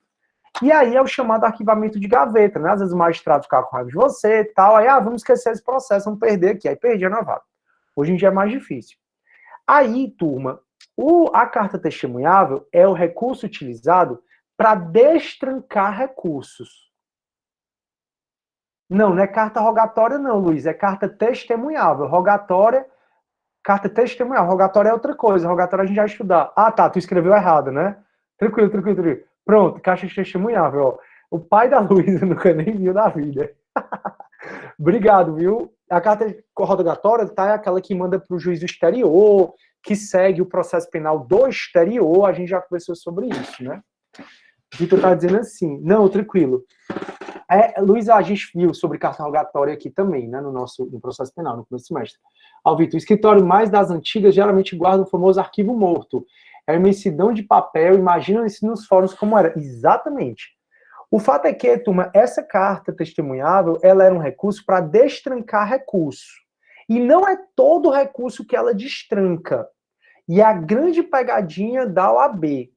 E aí é o chamado arquivamento de gaveta, né? Às vezes o magistrado ficava com raiva de você e tal, aí, vamos esquecer esse processo, vamos perder aqui. Aí perdia na vara. Hoje em dia é mais difícil. Aí, turma, a carta testemunhável é o recurso utilizado para destrancar recursos. Não é carta rogatória não, Luiz, é carta testemunhável. Carta testemunhável. Rogatória é outra coisa, rogatória a gente já vai estudar. Ah, tá, tu escreveu errado, né? Tranquilo. Pronto, caixa testemunhável, ó. O pai da Luísa nunca nem viu na vida. Obrigado, viu? A carta rogatória é aquela que manda para o juiz do exterior, que segue o processo penal do exterior, a gente já conversou sobre isso, né? O Vitor está dizendo assim, não, tranquilo. Luísa, a gente viu sobre carta rogatória aqui também, né, no processo penal, no começo do semestre. Vitor, o escritório mais das antigas geralmente guarda o famoso arquivo morto. É uma imensidão de papel, imagina isso nos fóruns como era. Exatamente. O fato é que, turma, essa carta testemunhável, ela era um recurso para destrancar recurso. E não é todo recurso que ela destranca. E a grande pegadinha da OAB.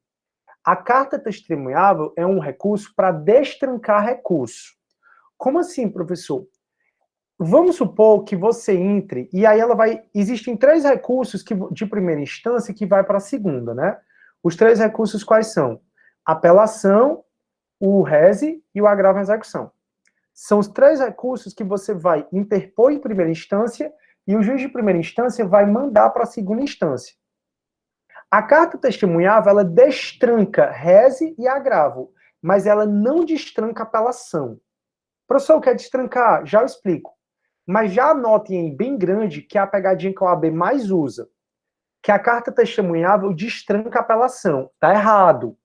A carta testemunhável é um recurso para destrancar recurso. Como assim, professor? Vamos supor que você entre, e aí ela vai... Existem 3 recursos de primeira instância que vai para a segunda, né? Os 3 recursos quais são? Apelação, o rese e o agravo em execução. São os 3 recursos que você vai interpor em primeira instância e o juiz de primeira instância vai mandar para a segunda instância. A carta testemunhável, ela destranca rese e agravo, mas ela não destranca apelação. Professor, quer destrancar? Já eu explico. Mas já anotem aí bem grande que é a pegadinha que a OAB mais usa, que a carta testemunhável destranca a apelação. Tá errado.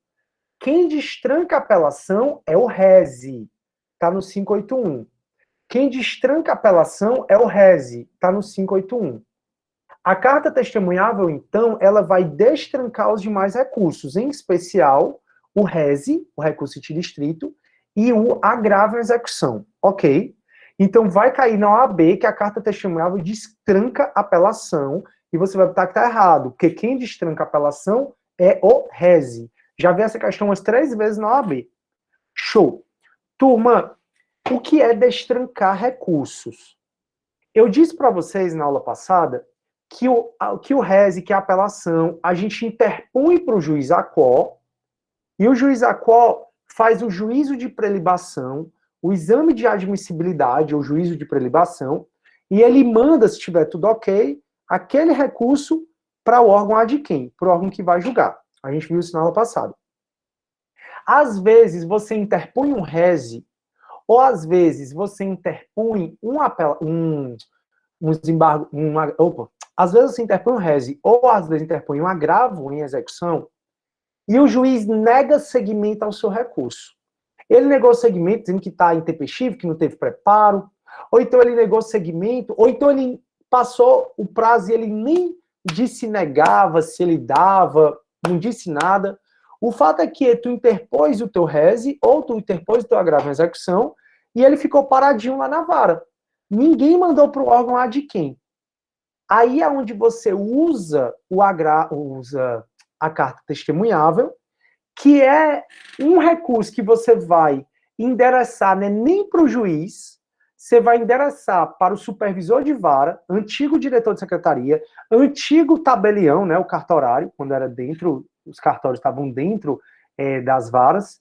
Quem destranca a apelação é o rese. Tá no 581. Quem destranca a apelação é o rese. Tá no 581. A carta testemunhável, então, ela vai destrancar os demais recursos, em especial o rese, o recurso distrito, e o agravo em execução. Ok? Então, vai cair na OAB que a carta testemunhável destranca a apelação, e você vai botar que está errado, porque quem destranca a apelação é o rese. Já vi essa questão umas 3 vezes na OAB. Show. Turma, o que é destrancar recursos? Eu disse para vocês na aula passada que o rese, que é a apelação, a gente interpõe para o juiz aquó, e o juiz aquó faz o juízo de prelibação, o exame de admissibilidade, ou juízo de prelibação, e ele manda, se tiver tudo ok, aquele recurso para o órgão ad quem? Para o órgão que vai julgar. A gente viu isso na aula passada. Às vezes, você interpõe um rese, ou às vezes você interpõe às vezes você interpõe um rese, ou às vezes interpõe um agravo em execução, e o juiz nega seguimento ao seu recurso. Ele negou seguimento, dizendo que está intempestivo, que não teve preparo, ou então ele negou seguimento, ou então ele passou o prazo e ele nem disse negava, se ele dava, não disse nada. O fato é que tu interpôs o teu rese, ou tu interpôs o teu agravo em execução, e ele ficou paradinho lá na vara. Ninguém mandou para o órgão ad quem. Aí é onde você usa a carta testemunhável, que é um recurso que você vai endereçar, né, nem para o juiz, você vai endereçar para o supervisor de vara, antigo diretor de secretaria, antigo tabelião, né, o cartorário, quando era dentro, os cartórios estavam dentro das varas,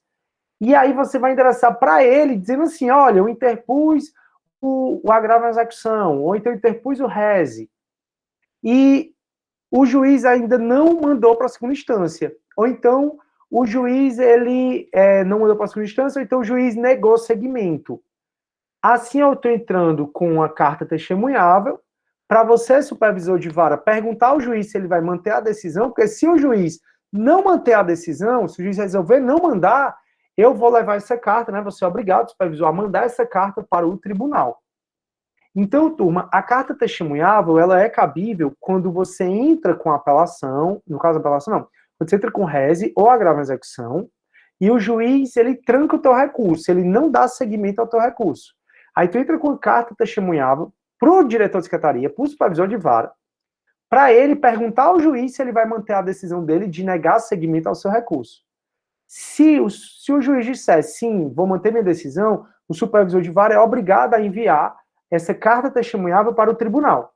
e aí você vai endereçar para ele, dizendo assim, olha, eu interpus o agravo à execução, ou então eu interpus o rese, e o juiz ainda não mandou para a segunda instância, ou então o juiz ele não mandou para a segunda instância, ou então o juiz negou seguimento. Assim eu estou entrando com a carta testemunhável, para você, supervisor de vara, perguntar ao juiz se ele vai manter a decisão, porque se o juiz não manter a decisão, se o juiz resolver não mandar, eu vou levar essa carta, né? Você é obrigado, supervisor, a mandar essa carta para o tribunal. Então, turma, a carta testemunhável, ela é cabível quando você entra com apelação, no caso da apelação não, quando você entra com rese ou agravo em execução, e o juiz, ele tranca o teu recurso, ele não dá seguimento ao teu recurso. Aí tu entra com a carta testemunhável pro diretor de secretaria, pro supervisor de vara, para ele perguntar ao juiz se ele vai manter a decisão dele de negar seguimento ao seu recurso. Se o juiz disser, sim, vou manter minha decisão, o supervisor de vara é obrigado a enviar essa carta testemunhável para o tribunal.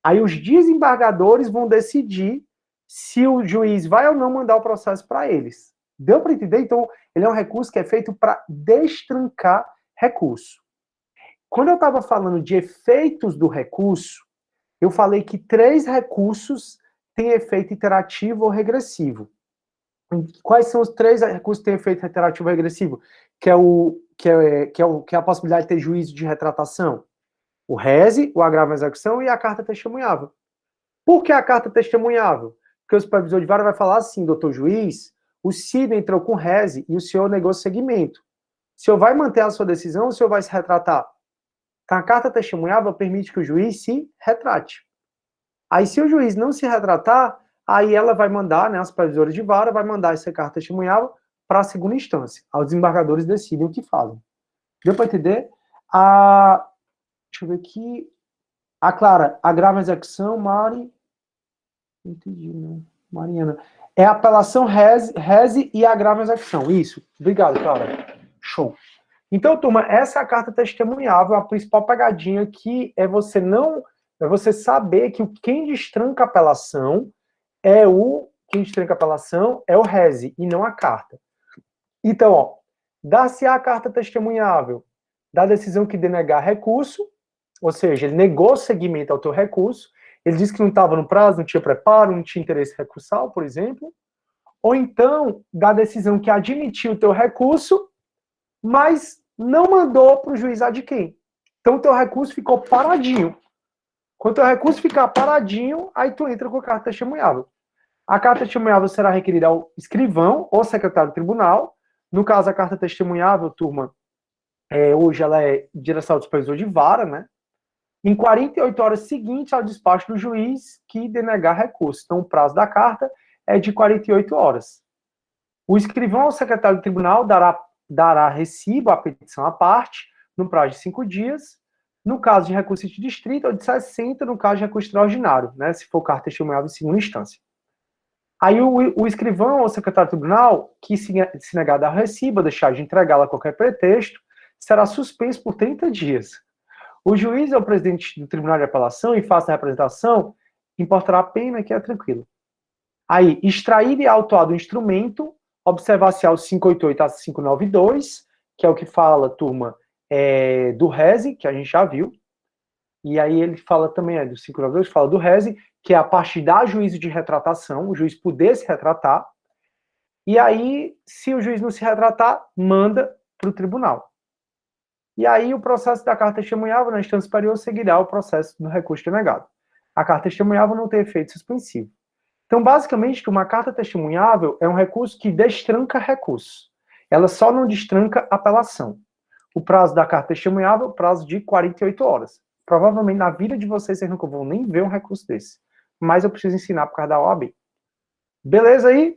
Aí os desembargadores vão decidir se o juiz vai ou não mandar o processo para eles. Deu para entender? Então, ele é um recurso que é feito para destrancar recurso. Quando eu estava falando de efeitos do recurso, eu falei que 3 recursos têm efeito iterativo ou regressivo. Quais são os 3 recursos que têm efeito iterativo ou regressivo? Que é a possibilidade de ter juízo de retratação. O rese, o agravo em execução e a carta testemunhável. Por que a carta testemunhável? Porque o supervisor de vara vai falar assim, doutor juiz, o Cid entrou com rese e o senhor negou seguimento. O senhor vai manter a sua decisão ou o senhor vai se retratar? Então, a carta testemunhável permite que o juiz se retrate. Aí, se o juiz não se retratar, aí ela vai mandar, né, a supervisora de vara vai mandar essa carta testemunhável para a segunda instância. Os desembargadores decidem o que fazem. Deu para entender? Deixa eu ver aqui. Clara, agrava a execução, Mari. Não entendi, não. Mariana. É apelação, reze e agrava a execução. Isso. Obrigado, Clara. Show. Então, turma, essa é a carta testemunhável. A principal pegadinha aqui é você saber que quem destranca a apelação é o reze e não a carta. Então, ó, dar-se-á a carta testemunhável da decisão que denegar recurso, ou seja, ele negou seguimento ao teu recurso, ele disse que não estava no prazo, não tinha preparo, não tinha interesse recursal, por exemplo, ou então da decisão que admitiu o teu recurso, mas não mandou para o juiz adquim. Então, o teu recurso ficou paradinho. Quando o teu recurso ficar paradinho, aí tu entra com a carta testemunhável. A carta testemunhável será requerida ao escrivão ou secretário do tribunal. No caso, a carta testemunhável, turma, hoje ela é direção do supervisor de vara, né? Em 48 horas seguintes ao despacho do juiz que denegar recurso. Então, o prazo da carta é de 48 horas. O escrivão ou secretário do tribunal dará recibo à petição à parte, no prazo de 5 dias, no caso de recurso de distrito, ou de 60, no caso de recurso extraordinário, né? Se for carta testemunhável em segunda instância. Aí o escrivão ou secretário do tribunal, que se negar a dar recibo, deixar de entregá-la a qualquer pretexto, será suspenso por 30 dias. O juiz é o presidente do tribunal de apelação e faça a representação, importará a pena, que é tranquilo. Aí, extrair e autuar do instrumento, observar-se ao 588 a 592, que é o que fala, turma, do reze, que a gente já viu. E aí ele fala também, do 592, fala do reze, que é a partir da juízo de retratação, o juiz poder se retratar. E aí, se o juiz não se retratar, manda para o tribunal. E aí o processo da carta testemunhável na instância superior seguirá o processo do recurso denegado. A carta testemunhável não tem efeito suspensivo. Então, basicamente, uma carta testemunhável é um recurso que destranca recurso. Ela só não destranca apelação. O prazo da carta testemunhável é o prazo de 48 horas. Provavelmente, na vida de vocês nunca vão nem ver um recurso desse. Mas eu preciso ensinar por causa da OAB. Beleza aí?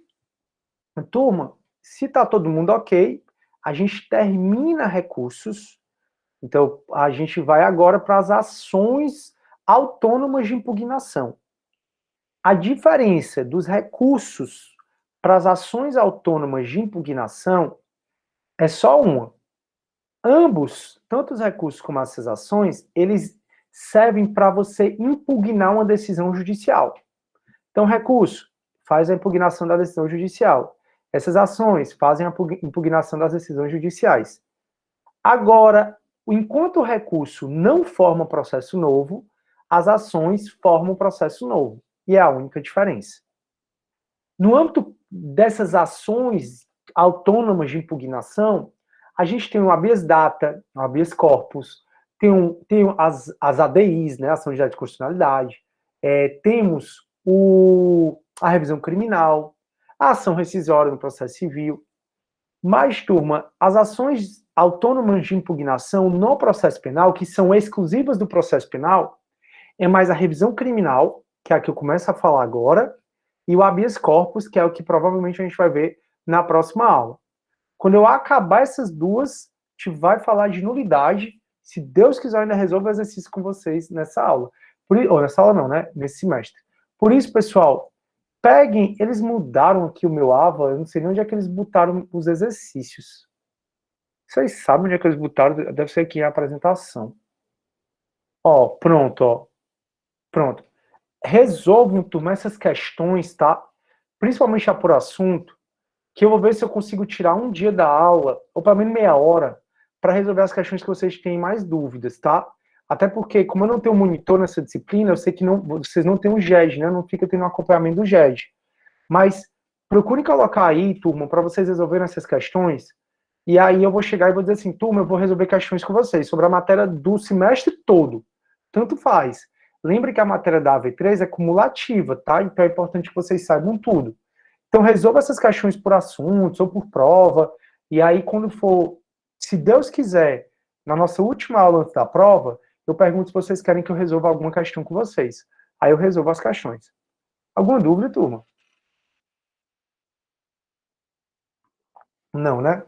Turma, se tá todo mundo ok, a gente termina recursos. Então, a gente vai agora para as ações autônomas de impugnação. A diferença dos recursos para as ações autônomas de impugnação é só uma. Ambos, tanto os recursos como essas ações, eles servem para você impugnar uma decisão judicial. Então, recurso faz a impugnação da decisão judicial. Essas ações fazem a impugnação das decisões judiciais. Agora, enquanto o recurso não forma processo novo, as ações formam processo novo. E é a única diferença. No âmbito dessas ações autônomas de impugnação, a gente tem o habeas data, o habeas corpus, tem as ADIs, né, ação de constitucionalidade, temos a revisão criminal, a ação rescisória no processo civil. Mas, turma, as ações autônomas de impugnação no processo penal, que são exclusivas do processo penal, é mais a revisão criminal, que é a que eu começo a falar agora, e o habeas corpus, que é o que provavelmente a gente vai ver na próxima aula. Quando eu acabar essas duas, a gente vai falar de nulidade. Se Deus quiser, eu ainda resolvo o exercício com vocês nessa aula. Ou nessa aula não, né? Nesse semestre. Por isso, pessoal, peguem, eles mudaram aqui o meu AVA, eu não sei nem onde é que eles botaram os exercícios. Vocês sabem onde é que eles botaram, deve ser aqui a apresentação. Ó, pronto, ó. Pronto. Resolvam, turma, essas questões, tá? Principalmente a por assunto, que eu vou ver se eu consigo tirar um dia da aula, ou pelo menos meia hora, para resolver as questões que vocês têm mais dúvidas, tá? Até porque, como eu não tenho monitor nessa disciplina, eu sei que vocês não têm um GED, né? Não fica tendo um acompanhamento do GED. Mas procurem colocar aí, turma, para vocês resolverem essas questões, e aí eu vou chegar e vou dizer assim, turma, eu vou resolver questões com vocês, sobre a matéria do semestre todo. Tanto faz. Lembre que a matéria da AV3 é cumulativa, tá? Então é importante que vocês saibam tudo. Então resolva essas questões por assuntos ou por prova, e aí quando for, se Deus quiser, na nossa última aula antes da prova, eu pergunto se vocês querem que eu resolva alguma questão com vocês. Aí eu resolvo as questões. Alguma dúvida, turma? Não, né?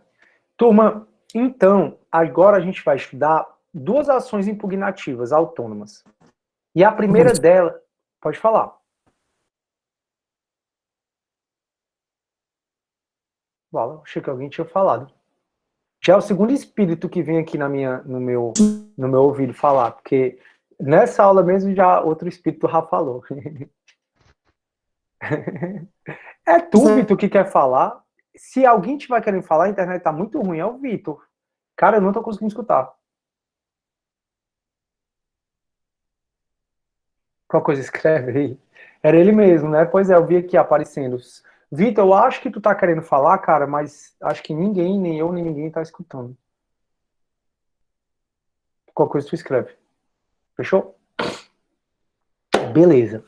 Turma, então, agora a gente vai estudar duas ações impugnativas autônomas. E a primeira dela, pode falar. Fala, achei que alguém tinha falado. Já é o segundo espírito que vem aqui no meu ouvido falar, porque nessa aula mesmo já outro espírito já falou. É tu, Vitor, que quer falar? Se alguém tiver querendo falar, a internet tá muito ruim, é o Vitor. Cara, eu não tô conseguindo escutar. Qual coisa escreve aí? Era ele mesmo, né? Pois é, eu vi aqui aparecendo. Vitor, eu acho que tu tá querendo falar, cara, mas acho que ninguém, nem eu, nem ninguém tá escutando. Qual coisa tu escreve. Fechou? Beleza.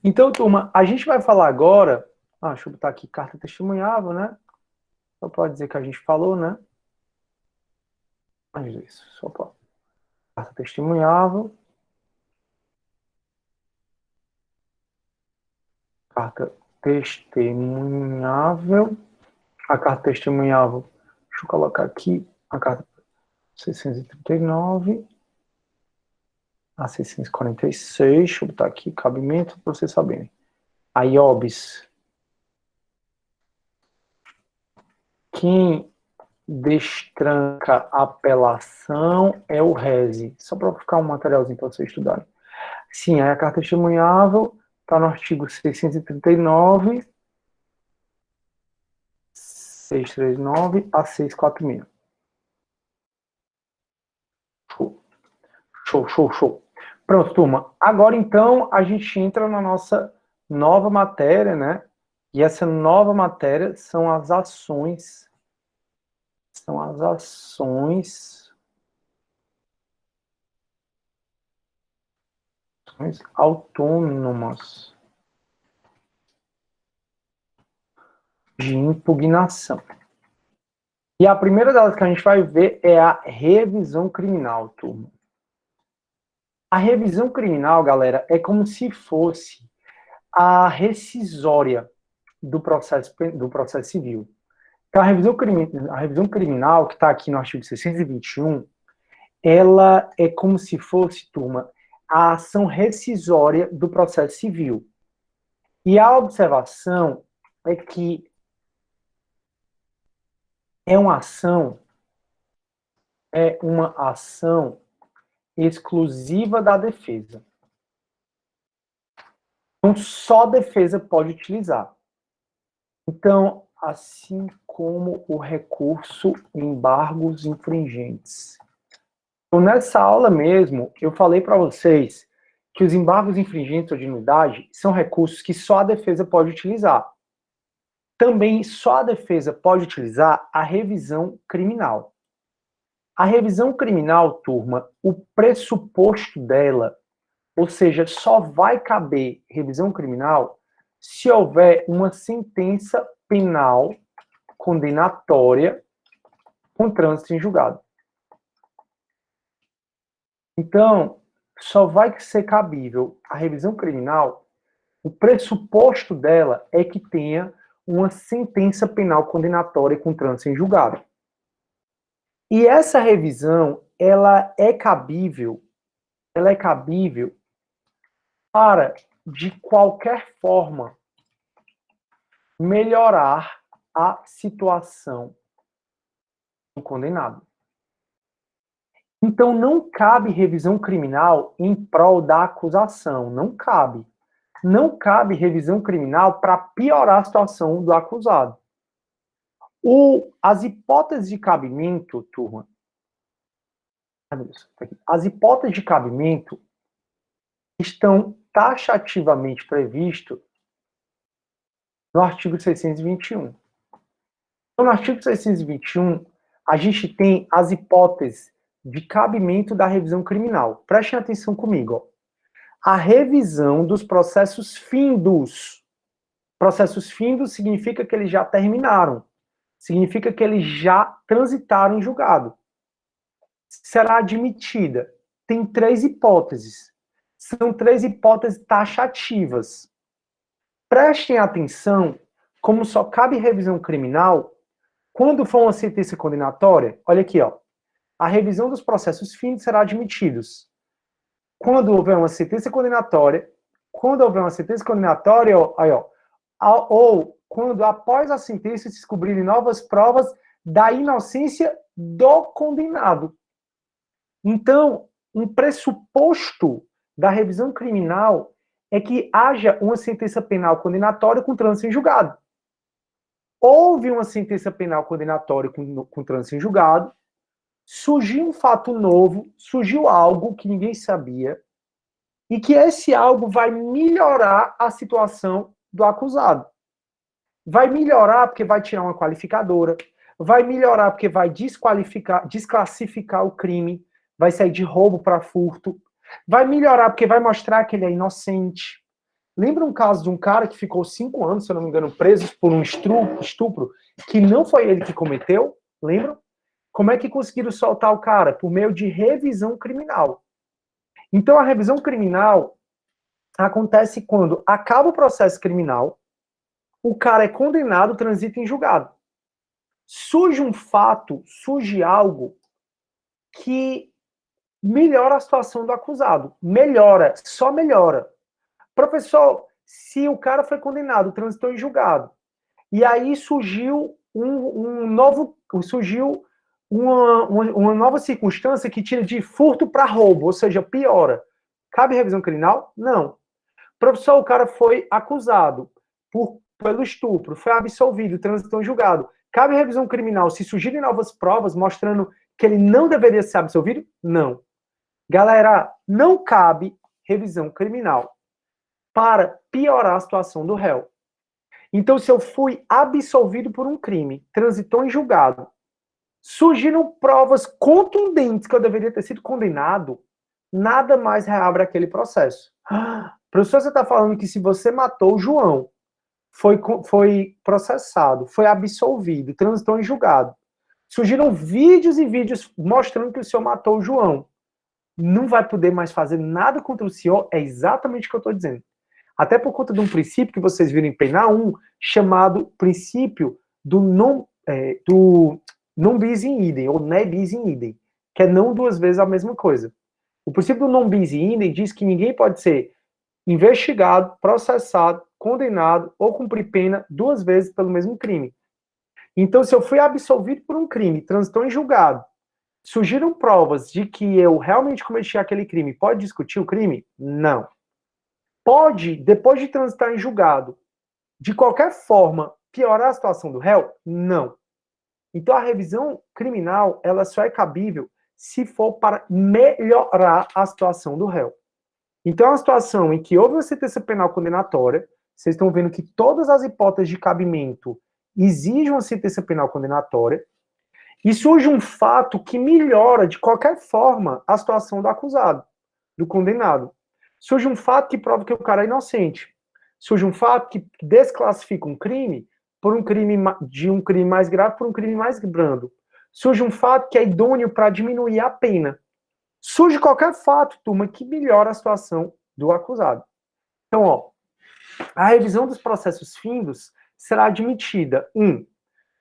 Então, turma, a gente vai falar agora. Deixa eu botar aqui carta testemunhável, né? Só pode dizer que a gente falou, né? Mas isso, só pode. Carta testemunhável. Carta testemunhável. A carta testemunhável. Deixa eu colocar aqui a carta 639. A 646. Deixa eu botar aqui cabimento para vocês saberem. A IOBS. Quem destranca a apelação é o RESE. Só para ficar um materialzinho para vocês estudarem. Sim, aí a carta testemunhável está no artigo 639, 639 a 646. Show. Pronto, turma. Agora, então, a gente entra na nossa nova matéria, né? E essa nova matéria são as ações. São as ações autônomas de impugnação. E a primeira delas que a gente vai ver é a revisão criminal, turma. A revisão criminal, galera, é como se fosse a rescisória do processo civil. Então, a revisão criminal, que está aqui no artigo 621, ela é como se fosse, turma, a ação rescisória do processo civil. E a observação é que é uma ação exclusiva da defesa. Então, só a defesa pode utilizar. Então, assim como o recurso em embargos infringentes. Então, nessa aula mesmo, eu falei para vocês que os embargos infringentes ou de nulidade são recursos que só a defesa pode utilizar. Também só a defesa pode utilizar a revisão criminal. A revisão criminal, turma, o pressuposto dela, ou seja, só vai caber revisão criminal se houver uma sentença penal condenatória com trânsito em julgado. Então, só vai ser cabível a revisão criminal, o pressuposto dela é que tenha uma sentença penal condenatória com trânsito em julgado. E essa revisão, ela é cabível para, de qualquer forma, melhorar a situação do condenado. Então, não cabe revisão criminal em prol da acusação. Não cabe. Não cabe revisão criminal para piorar a situação do acusado. As hipóteses de cabimento, turma, as hipóteses de cabimento estão taxativamente previstas no artigo 621. Então, no artigo 621, a gente tem as hipóteses de cabimento da revisão criminal. Prestem atenção comigo. Ó. A revisão dos processos findos. Processos findos significa que eles já terminaram. Significa que eles já transitaram em julgado. Será admitida. Tem 3 hipóteses. São 3 hipóteses taxativas. Prestem atenção como só cabe revisão criminal Quando for uma sentença condenatória, olha aqui, ó. A revisão dos processos finos será admitidos. Quando houver uma sentença condenatória, ou quando após a sentença se descobrirem novas provas da inocência do condenado. Então, um pressuposto da revisão criminal é que haja uma sentença penal condenatória com trânsito em julgado. Houve uma sentença penal condenatória com trânsito em julgado, surgiu um fato novo, surgiu algo que ninguém sabia, e que esse algo vai melhorar a situação do acusado. Vai melhorar porque vai tirar uma qualificadora, vai melhorar porque vai desclassificar o crime, vai sair de roubo para furto, vai melhorar porque vai mostrar que ele é inocente. Lembra um caso de um cara que ficou 5 anos, se eu não me engano, preso por um estupro, que não foi ele que cometeu? Lembram? Como é que conseguiram soltar o cara? Por meio de revisão criminal. Então, a revisão criminal acontece quando acaba o processo criminal, o cara é condenado, transita em julgado. Surge um fato, surge algo que melhora a situação do acusado. Melhora, só melhora. Professor, se o cara foi condenado, transitou em julgado, e aí surgiu uma nova circunstância que tira de furto para roubo, ou seja, piora. Cabe revisão criminal? Não. Professor, o cara foi acusado pelo estupro, foi absolvido, transitou em julgado. Cabe revisão criminal se surgirem novas provas mostrando que ele não deveria ser absolvido? Não. Galera, não cabe revisão criminal para piorar a situação do réu. Então, se eu fui absolvido por um crime, transitou em julgado, surgiram provas contundentes que eu deveria ter sido condenado, nada mais reabre aquele processo. Professor, você está falando que se você matou o João, foi processado, foi absolvido, transitou em julgado, surgiram vídeos e vídeos mostrando que o senhor matou o João, não vai poder mais fazer nada contra o senhor? É exatamente o que eu estou dizendo. Até por conta de um princípio que vocês viram em Pena 1, chamado princípio do non bis in idem, ou ne bis in idem, que é não duas vezes a mesma coisa. O princípio do non bis in idem diz que ninguém pode ser investigado, processado, condenado ou cumprir pena 2 vezes pelo mesmo crime. Então, se eu fui absolvido por um crime, transitou em julgado, surgiram provas de que eu realmente cometi aquele crime, pode discutir o crime? Não. Pode, depois de transitar em julgado, de qualquer forma, piorar a situação do réu? Não. Então, a revisão criminal, ela só é cabível se for para melhorar a situação do réu. Então, é uma situação em que houve uma sentença penal condenatória, vocês estão vendo que todas as hipóteses de cabimento exigem uma sentença penal condenatória, e surge um fato que melhora, de qualquer forma, a situação do acusado, do condenado. Surge um fato que prova que o cara é inocente. Surge um fato que desclassifica um crime de um crime mais grave por um crime mais brando. Surge um fato que é idôneo para diminuir a pena. Surge qualquer fato, turma, que melhora a situação do acusado. Então, ó, a revisão dos processos findos será admitida,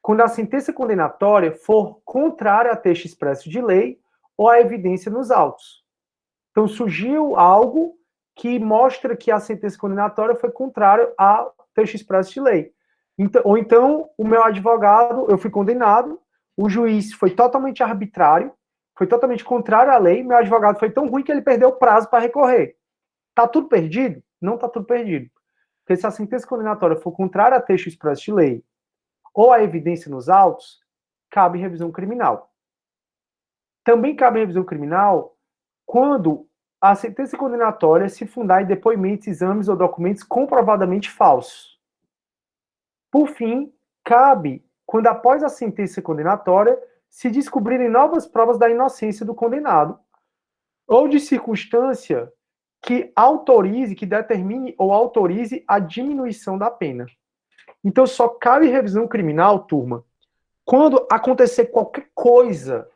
quando a sentença condenatória for contrária a texto expresso de lei ou a evidência nos autos. Então, surgiu algo que mostra que a sentença condenatória foi contrária a texto expresso de lei. Então, ou então, o meu advogado, eu fui condenado, o juiz foi totalmente arbitrário, foi totalmente contrário à lei, meu advogado foi tão ruim que ele perdeu o prazo para recorrer. Está tudo perdido? Não está tudo perdido. Porque se a sentença condenatória for contrária a texto expresso de lei ou a evidência nos autos, cabe revisão criminal. Também cabe revisão criminal quando a sentença condenatória se fundar em depoimentos, exames ou documentos comprovadamente falsos. Por fim, cabe quando após a sentença condenatória se descobrirem novas provas da inocência do condenado ou de circunstância que autorize, que determine ou autorize a diminuição da pena. Então, só cabe revisão criminal, turma, quando acontecer qualquer coisa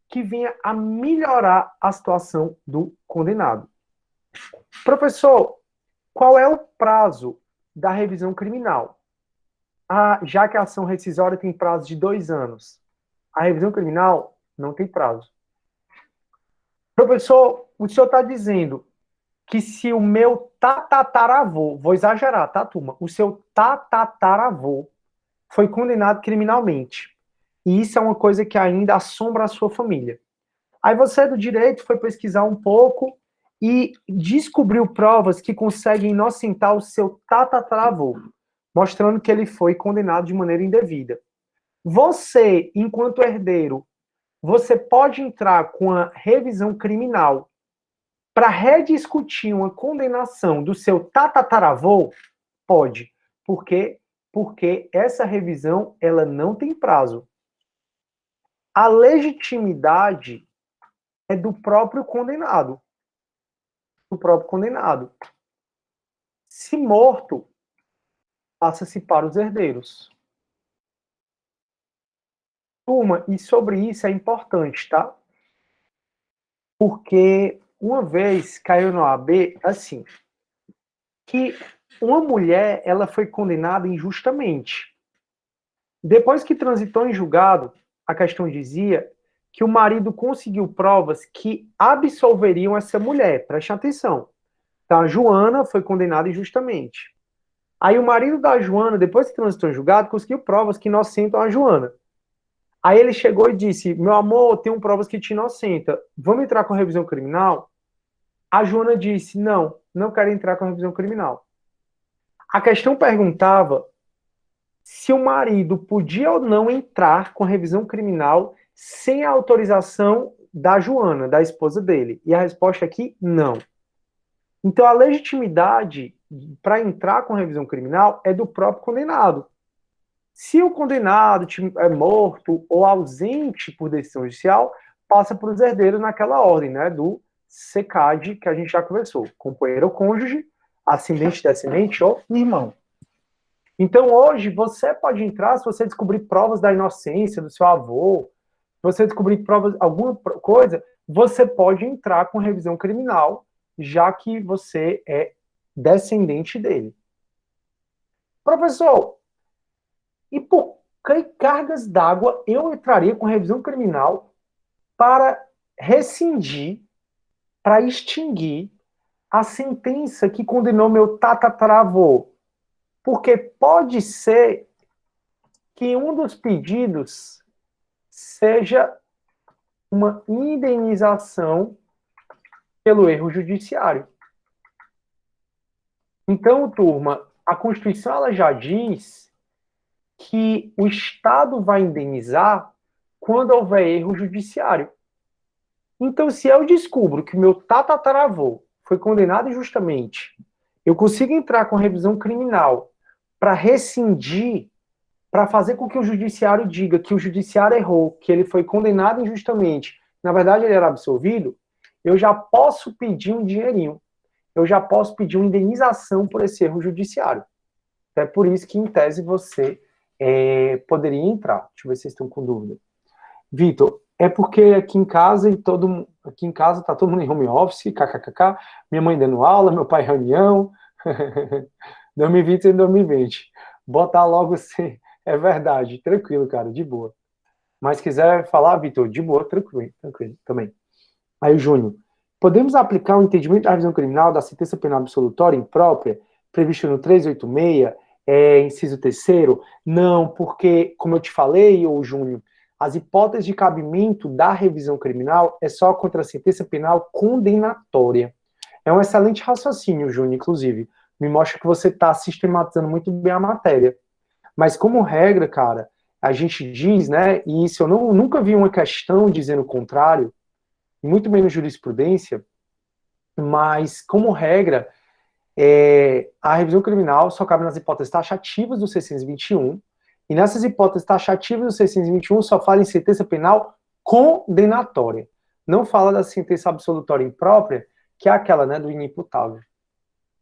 que venha a melhorar a situação do condenado. Professor, qual é o prazo da revisão criminal? já que a ação rescisória tem prazo de 2 anos, a revisão criminal não tem prazo. Professor, o senhor está dizendo que se o meu tataravô, vou exagerar, tá, turma? O seu tataravô foi condenado criminalmente. E isso é uma coisa que ainda assombra a sua família. Aí você do direito foi pesquisar um pouco e descobriu provas que conseguem inocentar o seu tataravô, mostrando que ele foi condenado de maneira indevida. Você, enquanto herdeiro, você pode entrar com a revisão criminal para rediscutir uma condenação do seu tataravô? Pode. Por quê? Porque essa revisão ela não tem prazo. A legitimidade é do próprio condenado. Do próprio condenado. Se morto, passa-se para os herdeiros. Turma, e sobre isso é importante, tá? Porque uma vez caiu no AB, assim, que uma mulher, ela foi condenada injustamente. Depois que transitou em julgado, a questão dizia que o marido conseguiu provas que absolveriam essa mulher. Preste atenção. Então, a Joana foi condenada injustamente. Aí o marido da Joana, depois que transitou em julgado, conseguiu provas que inocentam a Joana. Aí ele chegou e disse, meu amor, eu tenho provas que te inocentam. Vamos entrar com a revisão criminal? A Joana disse, não, não quero entrar com a revisão criminal. A questão perguntava se o marido podia ou não entrar com a revisão criminal sem a autorização da Joana, da esposa dele. E a resposta aqui, não. Então, a legitimidade para entrar com a revisão criminal é do próprio condenado. Se o condenado é morto ou ausente por decisão judicial, passa para os herdeiros naquela ordem, né, do SECAD, que a gente já conversou. Companheiro ou cônjuge, ascendente, descendente ou irmão. Então, hoje, você pode entrar se você descobrir provas da inocência do seu avô, se você descobrir provas, alguma coisa, você pode entrar com revisão criminal, já que você é descendente dele. Professor, e por que cargas d'água eu entraria com revisão criminal para rescindir, para extinguir a sentença que condenou meu tataravô? Porque pode ser que um dos pedidos seja uma indenização pelo erro judiciário. Então, turma, a Constituição ela já diz que o Estado vai indenizar quando houver erro judiciário. Então, se eu descubro que o meu tataravô foi condenado injustamente, eu consigo entrar com revisão criminal para rescindir, para fazer com que o judiciário diga que o judiciário errou, que ele foi condenado injustamente, na verdade ele era absolvido, eu já posso pedir um dinheirinho, eu já posso pedir uma indenização por esse erro judiciário. É por isso que, em tese, você poderia entrar. Deixa eu ver se vocês estão com dúvida. Vitor, é porque aqui em casa tá todo mundo em home office, kkkk, minha mãe dando aula, meu pai em reunião, 2020 e 2020. Botar logo assim, é verdade, tranquilo, cara, de boa. Mas quiser falar, Vitor, de boa, tranquilo também. Aí o Júnior, podemos aplicar o entendimento da revisão criminal da sentença penal absolutória imprópria, previsto no 386, inciso 3º? Não, porque, como eu te falei, ô Júnior, as hipóteses de cabimento da revisão criminal é só contra a sentença penal condenatória. É um excelente raciocínio, Júnior, inclusive. Me mostra que você está sistematizando muito bem a matéria. Mas, como regra, cara, a gente diz, né, e isso eu nunca vi uma questão dizendo o contrário, muito menos jurisprudência, mas, como regra, a revisão criminal só cabe nas hipóteses taxativas do 621, e nessas hipóteses taxativas do 621 só fala em sentença penal condenatória. Não fala da sentença absolutória imprópria, que é aquela, né, do inimputável.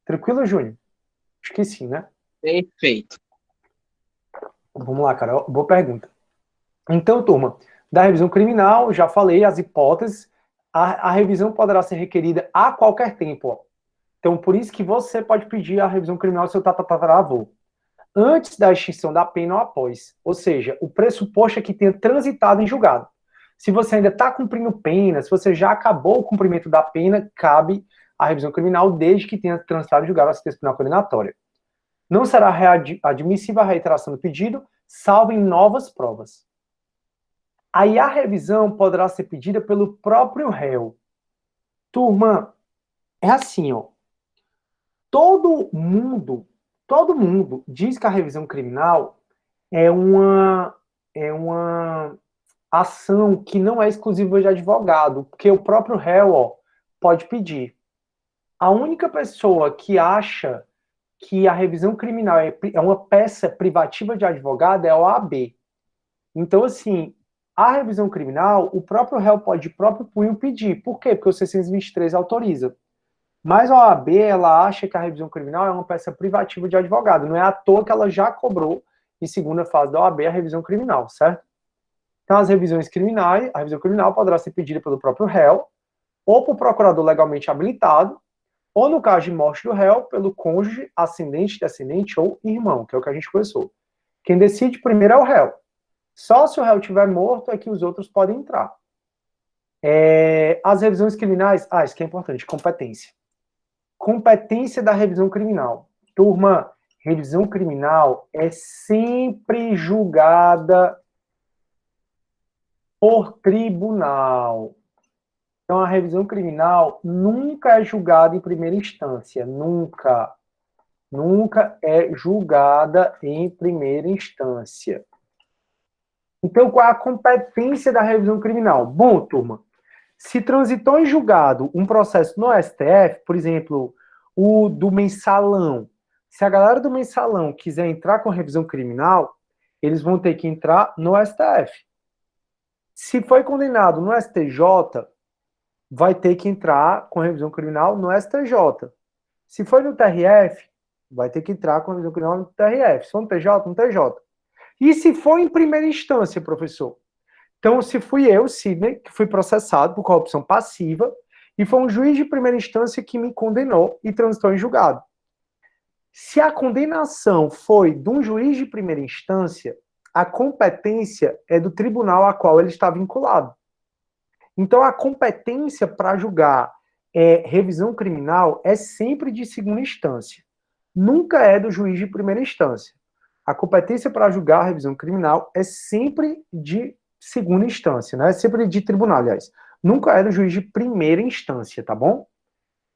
Tranquilo, Júnior? Acho que sim, né? Perfeito. Vamos lá, cara. Boa pergunta. Então, turma, da revisão criminal, já falei as hipóteses. A revisão poderá ser requerida a qualquer tempo. Ó. Então, por isso que você pode pedir a revisão criminal do seu tataravô. antes da extinção da pena ou após. Ou seja, o pressuposto é que tenha transitado em julgado. Se você ainda está cumprindo pena, se você já acabou o cumprimento da pena, cabe a revisão criminal desde que tenha transitado em julgado a sentença penal condenatória. Não será admissível a reiteração do pedido, salvo em novas provas. Aí a revisão poderá ser pedida pelo próprio réu. Turma, é assim, ó. Todo mundo diz que a revisão criminal é uma ação que não é exclusiva de advogado, porque o próprio réu, ó, pode pedir. A única pessoa que acha que a revisão criminal é uma peça privativa de advogado é a OAB. Então, assim, a revisão criminal, o próprio réu pode de próprio punho pedir. Por quê? Porque o 623 autoriza. Mas a OAB, ela acha que a revisão criminal é uma peça privativa de advogado. Não é à toa que ela já cobrou, em segunda fase da OAB, a revisão criminal, certo? Então, as revisões criminais, a revisão criminal poderá ser pedida pelo próprio réu, ou por procurador legalmente habilitado, ou, no caso de morte do réu, pelo cônjuge, ascendente, descendente ou irmão, que é o que a gente conversou. Quem decide primeiro é o réu. Só se o réu estiver morto é que os outros podem entrar. As revisões criminais, isso que é importante, competência. Competência da revisão criminal. Turma, revisão criminal é sempre julgada por tribunal. Então, a revisão criminal nunca é julgada em primeira instância. Nunca. Nunca é julgada em primeira instância. Então, qual é a competência da revisão criminal? Bom, turma, se transitou em julgado um processo no STF, por exemplo, o do mensalão, se a galera do mensalão quiser entrar com revisão criminal, eles vão ter que entrar no STF. Se foi condenado no STJ, vai ter que entrar com revisão criminal no STJ. Se foi no TRF, vai ter que entrar com revisão criminal no TRF. Se for no TJ, no TJ. E se for em primeira instância, professor? Então, se fui eu, Sidney, que fui processado por corrupção passiva, e foi um juiz de primeira instância que me condenou e transitou em julgado. Se a condenação foi de um juiz de primeira instância, a competência é do tribunal a qual ele está vinculado. Então, a competência para julgar revisão criminal é sempre de segunda instância. Nunca é do juiz de primeira instância. A competência para julgar a revisão criminal é sempre de segunda instância, né? É sempre de tribunal, aliás. Nunca é do juiz de primeira instância, tá bom?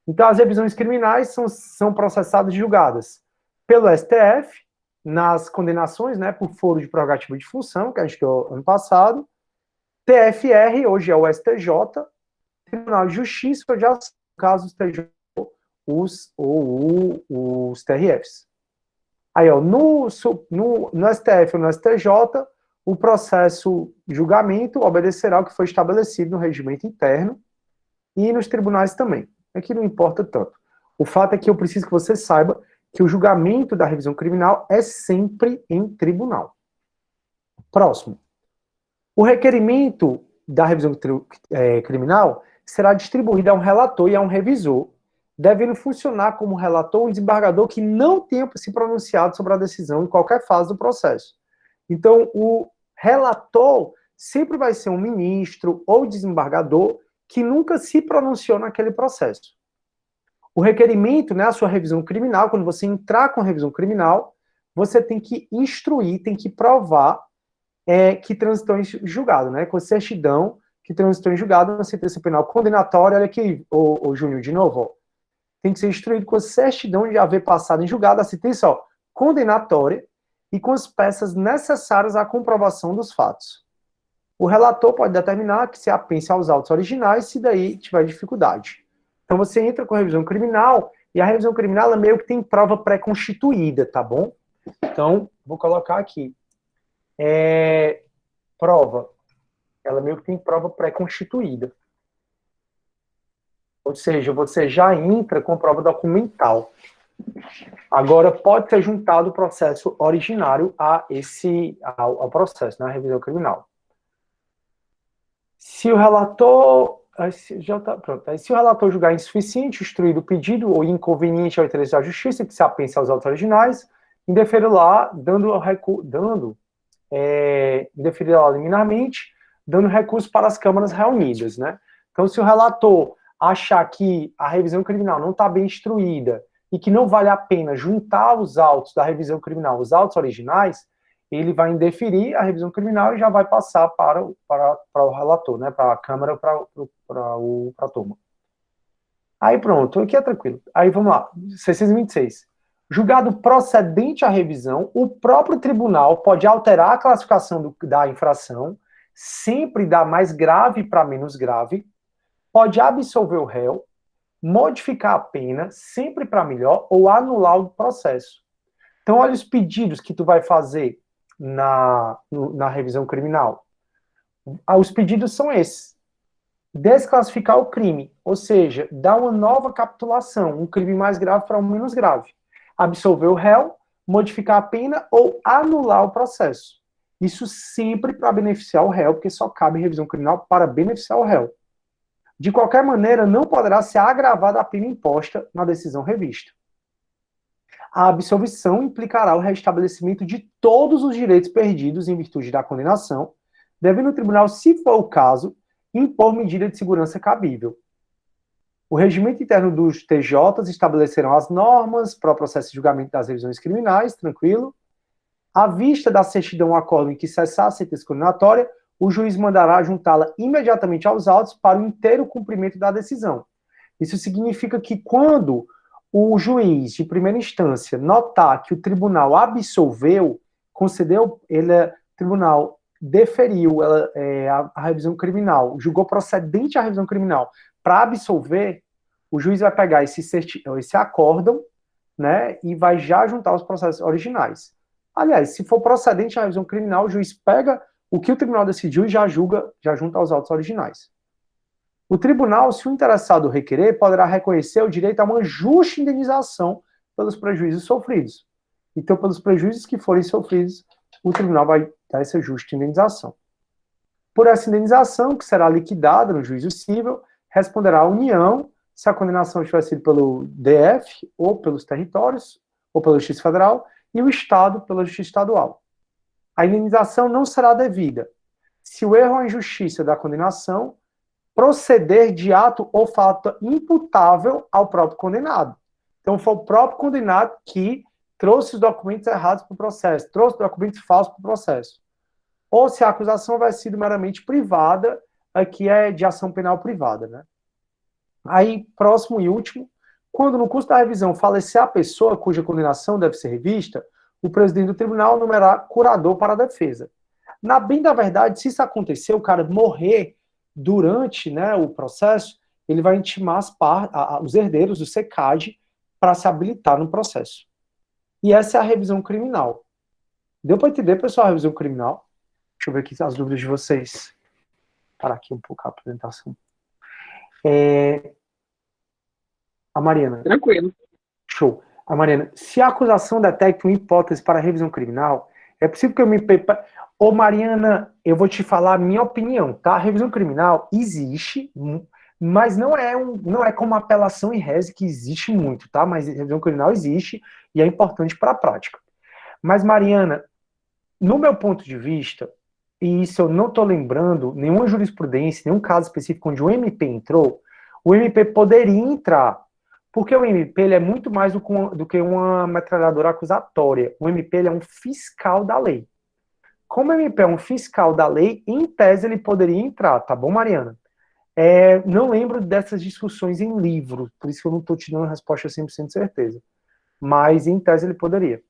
Então, as revisões criminais são processadas e julgadas pelo STF, nas condenações, né, por foro de prerrogativa de função, que a gente deu ano passado, TFR, hoje é o STJ, Tribunal de Justiça, já no caso os TJ, os TRFs. Aí, ó, no STF ou no STJ, o processo de julgamento obedecerá ao que foi estabelecido no regimento interno e nos tribunais também. Aqui não importa tanto. O fato é que eu preciso que você saiba que o julgamento da revisão criminal é sempre em tribunal. Próximo. O requerimento da revisão criminal será distribuído a um relator e a um revisor, devendo funcionar como relator um desembargador que não tenha se pronunciado sobre a decisão em qualquer fase do processo. Então, o relator sempre vai ser um ministro ou desembargador que nunca se pronunciou naquele processo. O requerimento, né, a sua revisão criminal, quando você entrar com a revisão criminal, você tem que instruir, tem que provar que transitou em julgado, né, com certidão que transitou em julgado na sentença penal condenatória. Olha aqui, o Júnior, de novo, ó. Tem que ser instruído com a certidão de haver passado em julgado a sentença condenatória e com as peças necessárias à comprovação dos fatos. O relator pode determinar que se apense aos autos originais, se daí tiver dificuldade. Então você entra com a revisão criminal, e a revisão criminal é meio que tem prova pré-constituída, tá bom? Então, vou colocar aqui. Prova. Ela meio que tem prova pré-constituída. Ou seja, você já entra com prova documental. Agora, pode ser juntado o processo originário ao processo, né, a revisão criminal. Se o relator... Se o relator julgar insuficiente, instruído o pedido ou inconveniente ao interesse da justiça, que se apense aos autos originais, indeferiu lá, indeferiu lá liminarmente, dando recurso para as câmaras reunidas, né? Então, se o relator achar que a revisão criminal não está bem instruída e que não vale a pena juntar os autos da revisão criminal, os autos originais, ele vai indeferir a revisão criminal e já vai passar para o relator, né? Para a Câmara, para a turma. Aí pronto, aqui é tranquilo. Aí vamos lá, 626. Julgado procedente a revisão, o próprio tribunal pode alterar a classificação da infração, sempre da mais grave para menos grave, pode absolver o réu, modificar a pena, sempre para melhor, ou anular o processo. Então, olha os pedidos que tu vai fazer na revisão criminal. Os pedidos são esses. Desclassificar o crime, ou seja, dar uma nova capitulação, um crime mais grave para um menos grave. Absolver o réu, modificar a pena ou anular o processo. Isso sempre para beneficiar o réu, porque só cabe revisão criminal para beneficiar o réu. De qualquer maneira, não poderá ser agravada a pena imposta na decisão revista. A absolvição implicará o restabelecimento de todos os direitos perdidos em virtude da condenação, devendo o tribunal, se for o caso, impor medida de segurança cabível. O regimento interno dos TJs estabelecerão as normas para o processo de julgamento das revisões criminais, tranquilo. À vista da certidão ou acordo em que cessar a sentença condenatória, o juiz mandará juntá-la imediatamente aos autos para o inteiro cumprimento da decisão. Isso significa que quando o juiz de primeira instância notar que o tribunal absolveu, concedeu, o tribunal deferiu a revisão criminal, julgou procedente a revisão criminal para absolver, o juiz vai pegar esse acórdão, né, e vai já juntar os processos originais. Aliás, se for procedente a revisão criminal, o juiz pega o que o tribunal decidiu e já junta aos autos originais. O tribunal, se o interessado requerer, poderá reconhecer o direito a uma justa indenização pelos prejuízos sofridos. Então, pelos prejuízos que forem sofridos, o tribunal vai dar essa justa indenização. Por essa indenização, que será liquidada no juízo cível, responderá a União, se a condenação tiver sido pelo DF, ou pelos territórios, ou pela Justiça Federal, e o Estado pela Justiça Estadual. A indenização não será devida se o erro ou a injustiça da condenação proceder de ato ou fato imputável ao próprio condenado. Então, foi o próprio condenado que trouxe os documentos errados para o processo, trouxe documentos falsos para o processo. Ou se a acusação vai sido meramente privada, aqui é de ação penal privada, né? Aí, próximo e último, quando no curso da revisão falecer a pessoa cuja condenação deve ser revista, o presidente do tribunal nomeará curador para a defesa. Na bem da verdade, se isso acontecer, o cara morrer durante, né, o processo, ele vai intimar os herdeiros do SECAD para se habilitar no processo. E essa é a revisão criminal. Deu para entender, pessoal, a revisão criminal? Deixa eu ver aqui as dúvidas de vocês. Parar aqui um pouco a apresentação. A Mariana. Tranquilo. Show. A Mariana, se a acusação detecta uma hipótese para a revisão criminal, é possível que eu me... Ô, Mariana, eu vou te falar a minha opinião, tá? A revisão criminal existe, mas não é como a apelação em rese, que existe muito, tá? Mas a revisão criminal existe e é importante para a prática. Mas, Mariana, no meu ponto de vista, e isso eu não estou lembrando nenhuma jurisprudência, nenhum caso específico onde o MP entrou, o MP poderia entrar, porque o MP ele é muito mais do que uma metralhadora acusatória. O MP ele é um fiscal da lei. Como o MP é um fiscal da lei, em tese ele poderia entrar, tá bom, Mariana? Não lembro dessas discussões em livro, por isso que eu não estou te dando a resposta 100% de certeza. Mas em tese ele poderia.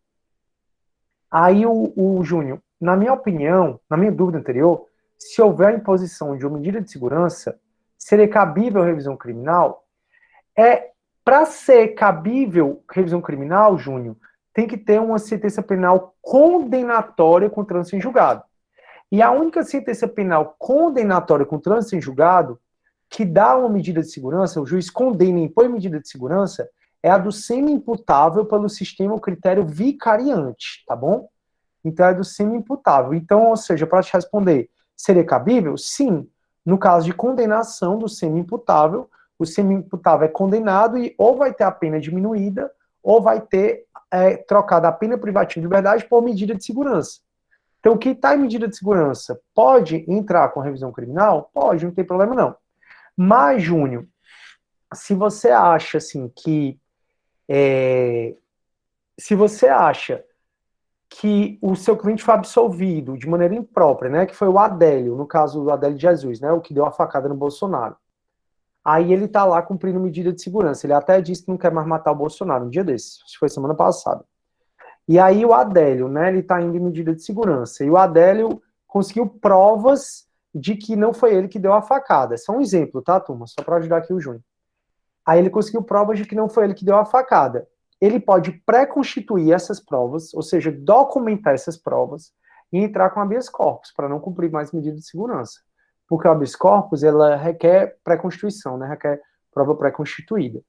Aí o Júnior, na minha opinião, na minha dúvida anterior, se houver a imposição de uma medida de segurança, seria cabível revisão criminal? Para ser cabível revisão criminal, Júnior, tem que ter uma sentença penal condenatória com trânsito em julgado. E a única sentença penal condenatória com trânsito em julgado que dá uma medida de segurança, o juiz condena e impõe medida de segurança, é a do semi-imputável pelo sistema ou critério vicariante, tá bom? Então é do semi-imputável. Então, ou seja, para te responder, seria cabível? Sim. No caso de condenação do semi-imputável, o semi-imputável é condenado e ou vai ter a pena diminuída, ou vai ter é trocada a pena privativa de liberdade por medida de segurança. Então, o que está em medida de segurança pode entrar com revisão criminal? Pode, não tem problema não. Mas, Júnior, se você acha assim que se você acha que o seu cliente foi absolvido de maneira imprópria, né, que foi o Adélio, no caso do Adélio de Jesus, né, o que deu a facada no Bolsonaro. Aí ele tá lá cumprindo medida de segurança. Ele até disse que não quer mais matar o Bolsonaro um dia desses, acho que foi semana passada. E aí o Adélio, né, ele tá indo em medida de segurança. E o Adélio conseguiu provas de que não foi ele que deu a facada. Só um exemplo, tá, turma? Só para ajudar aqui o Júnior. Aí ele conseguiu provas de que não foi ele que deu a facada. Ele pode pré-constituir essas provas, ou seja, documentar essas provas e entrar com habeas corpus para não cumprir mais medida de segurança. Porque o habeas corpus, ela requer pré-constituição, né? Requer prova pré-constituída.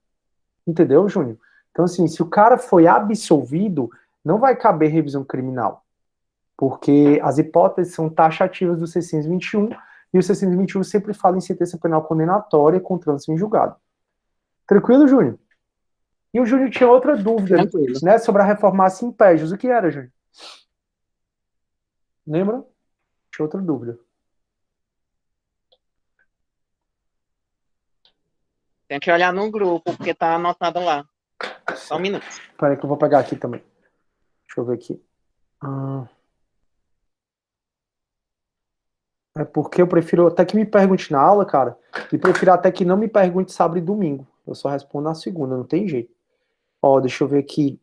Entendeu, Júnior? Então, assim, se o cara foi absolvido, não vai caber revisão criminal. Porque as hipóteses são taxativas do 621 e o 621 sempre fala em sentença penal condenatória com trânsito em julgado. Tranquilo, Júnior? E o Júnior tinha outra dúvida, né, sobre a reformácia impédios. O que era, Júnior? Lembra? Tinha outra dúvida. Tem que olhar no grupo, porque tá anotado lá. Só um minuto. Espera aí que eu vou pegar aqui também. Deixa eu ver aqui. É porque eu prefiro até que me pergunte na aula, cara, e prefiro até que não me pergunte sábado e domingo. Eu só respondo na segunda, não tem jeito. Ó, deixa eu ver aqui.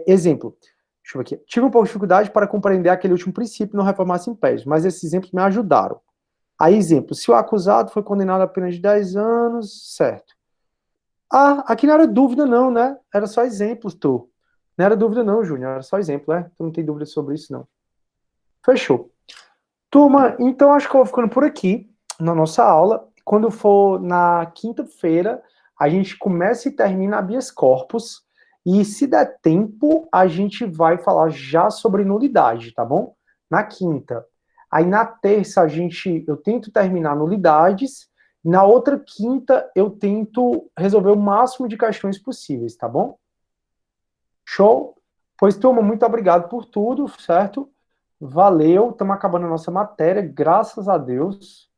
Exemplo. Deixa eu ver aqui. Tive um pouco de dificuldade para compreender aquele último princípio, não reformar-se impede, mas esses exemplos me ajudaram. Aí, exemplo. Se o acusado foi condenado a apenas de 10 anos, certo. Ah, aqui não era dúvida não, né? Era só exemplos, tu. Não era dúvida não, Júnior. Era só exemplo, né? Tu não tem dúvida sobre isso, não. Fechou. Turma, então acho que eu vou ficando por aqui na nossa aula. Quando for na quinta-feira, a gente começa e termina habeas corpus. E se der tempo, a gente vai falar já sobre nulidade, tá bom? Na quinta. Aí na terça eu tento terminar nulidades. Na outra quinta eu tento resolver o máximo de questões possíveis, tá bom? Show? Pois, turma, muito obrigado por tudo, certo? Valeu, estamos acabando a nossa matéria, graças a Deus.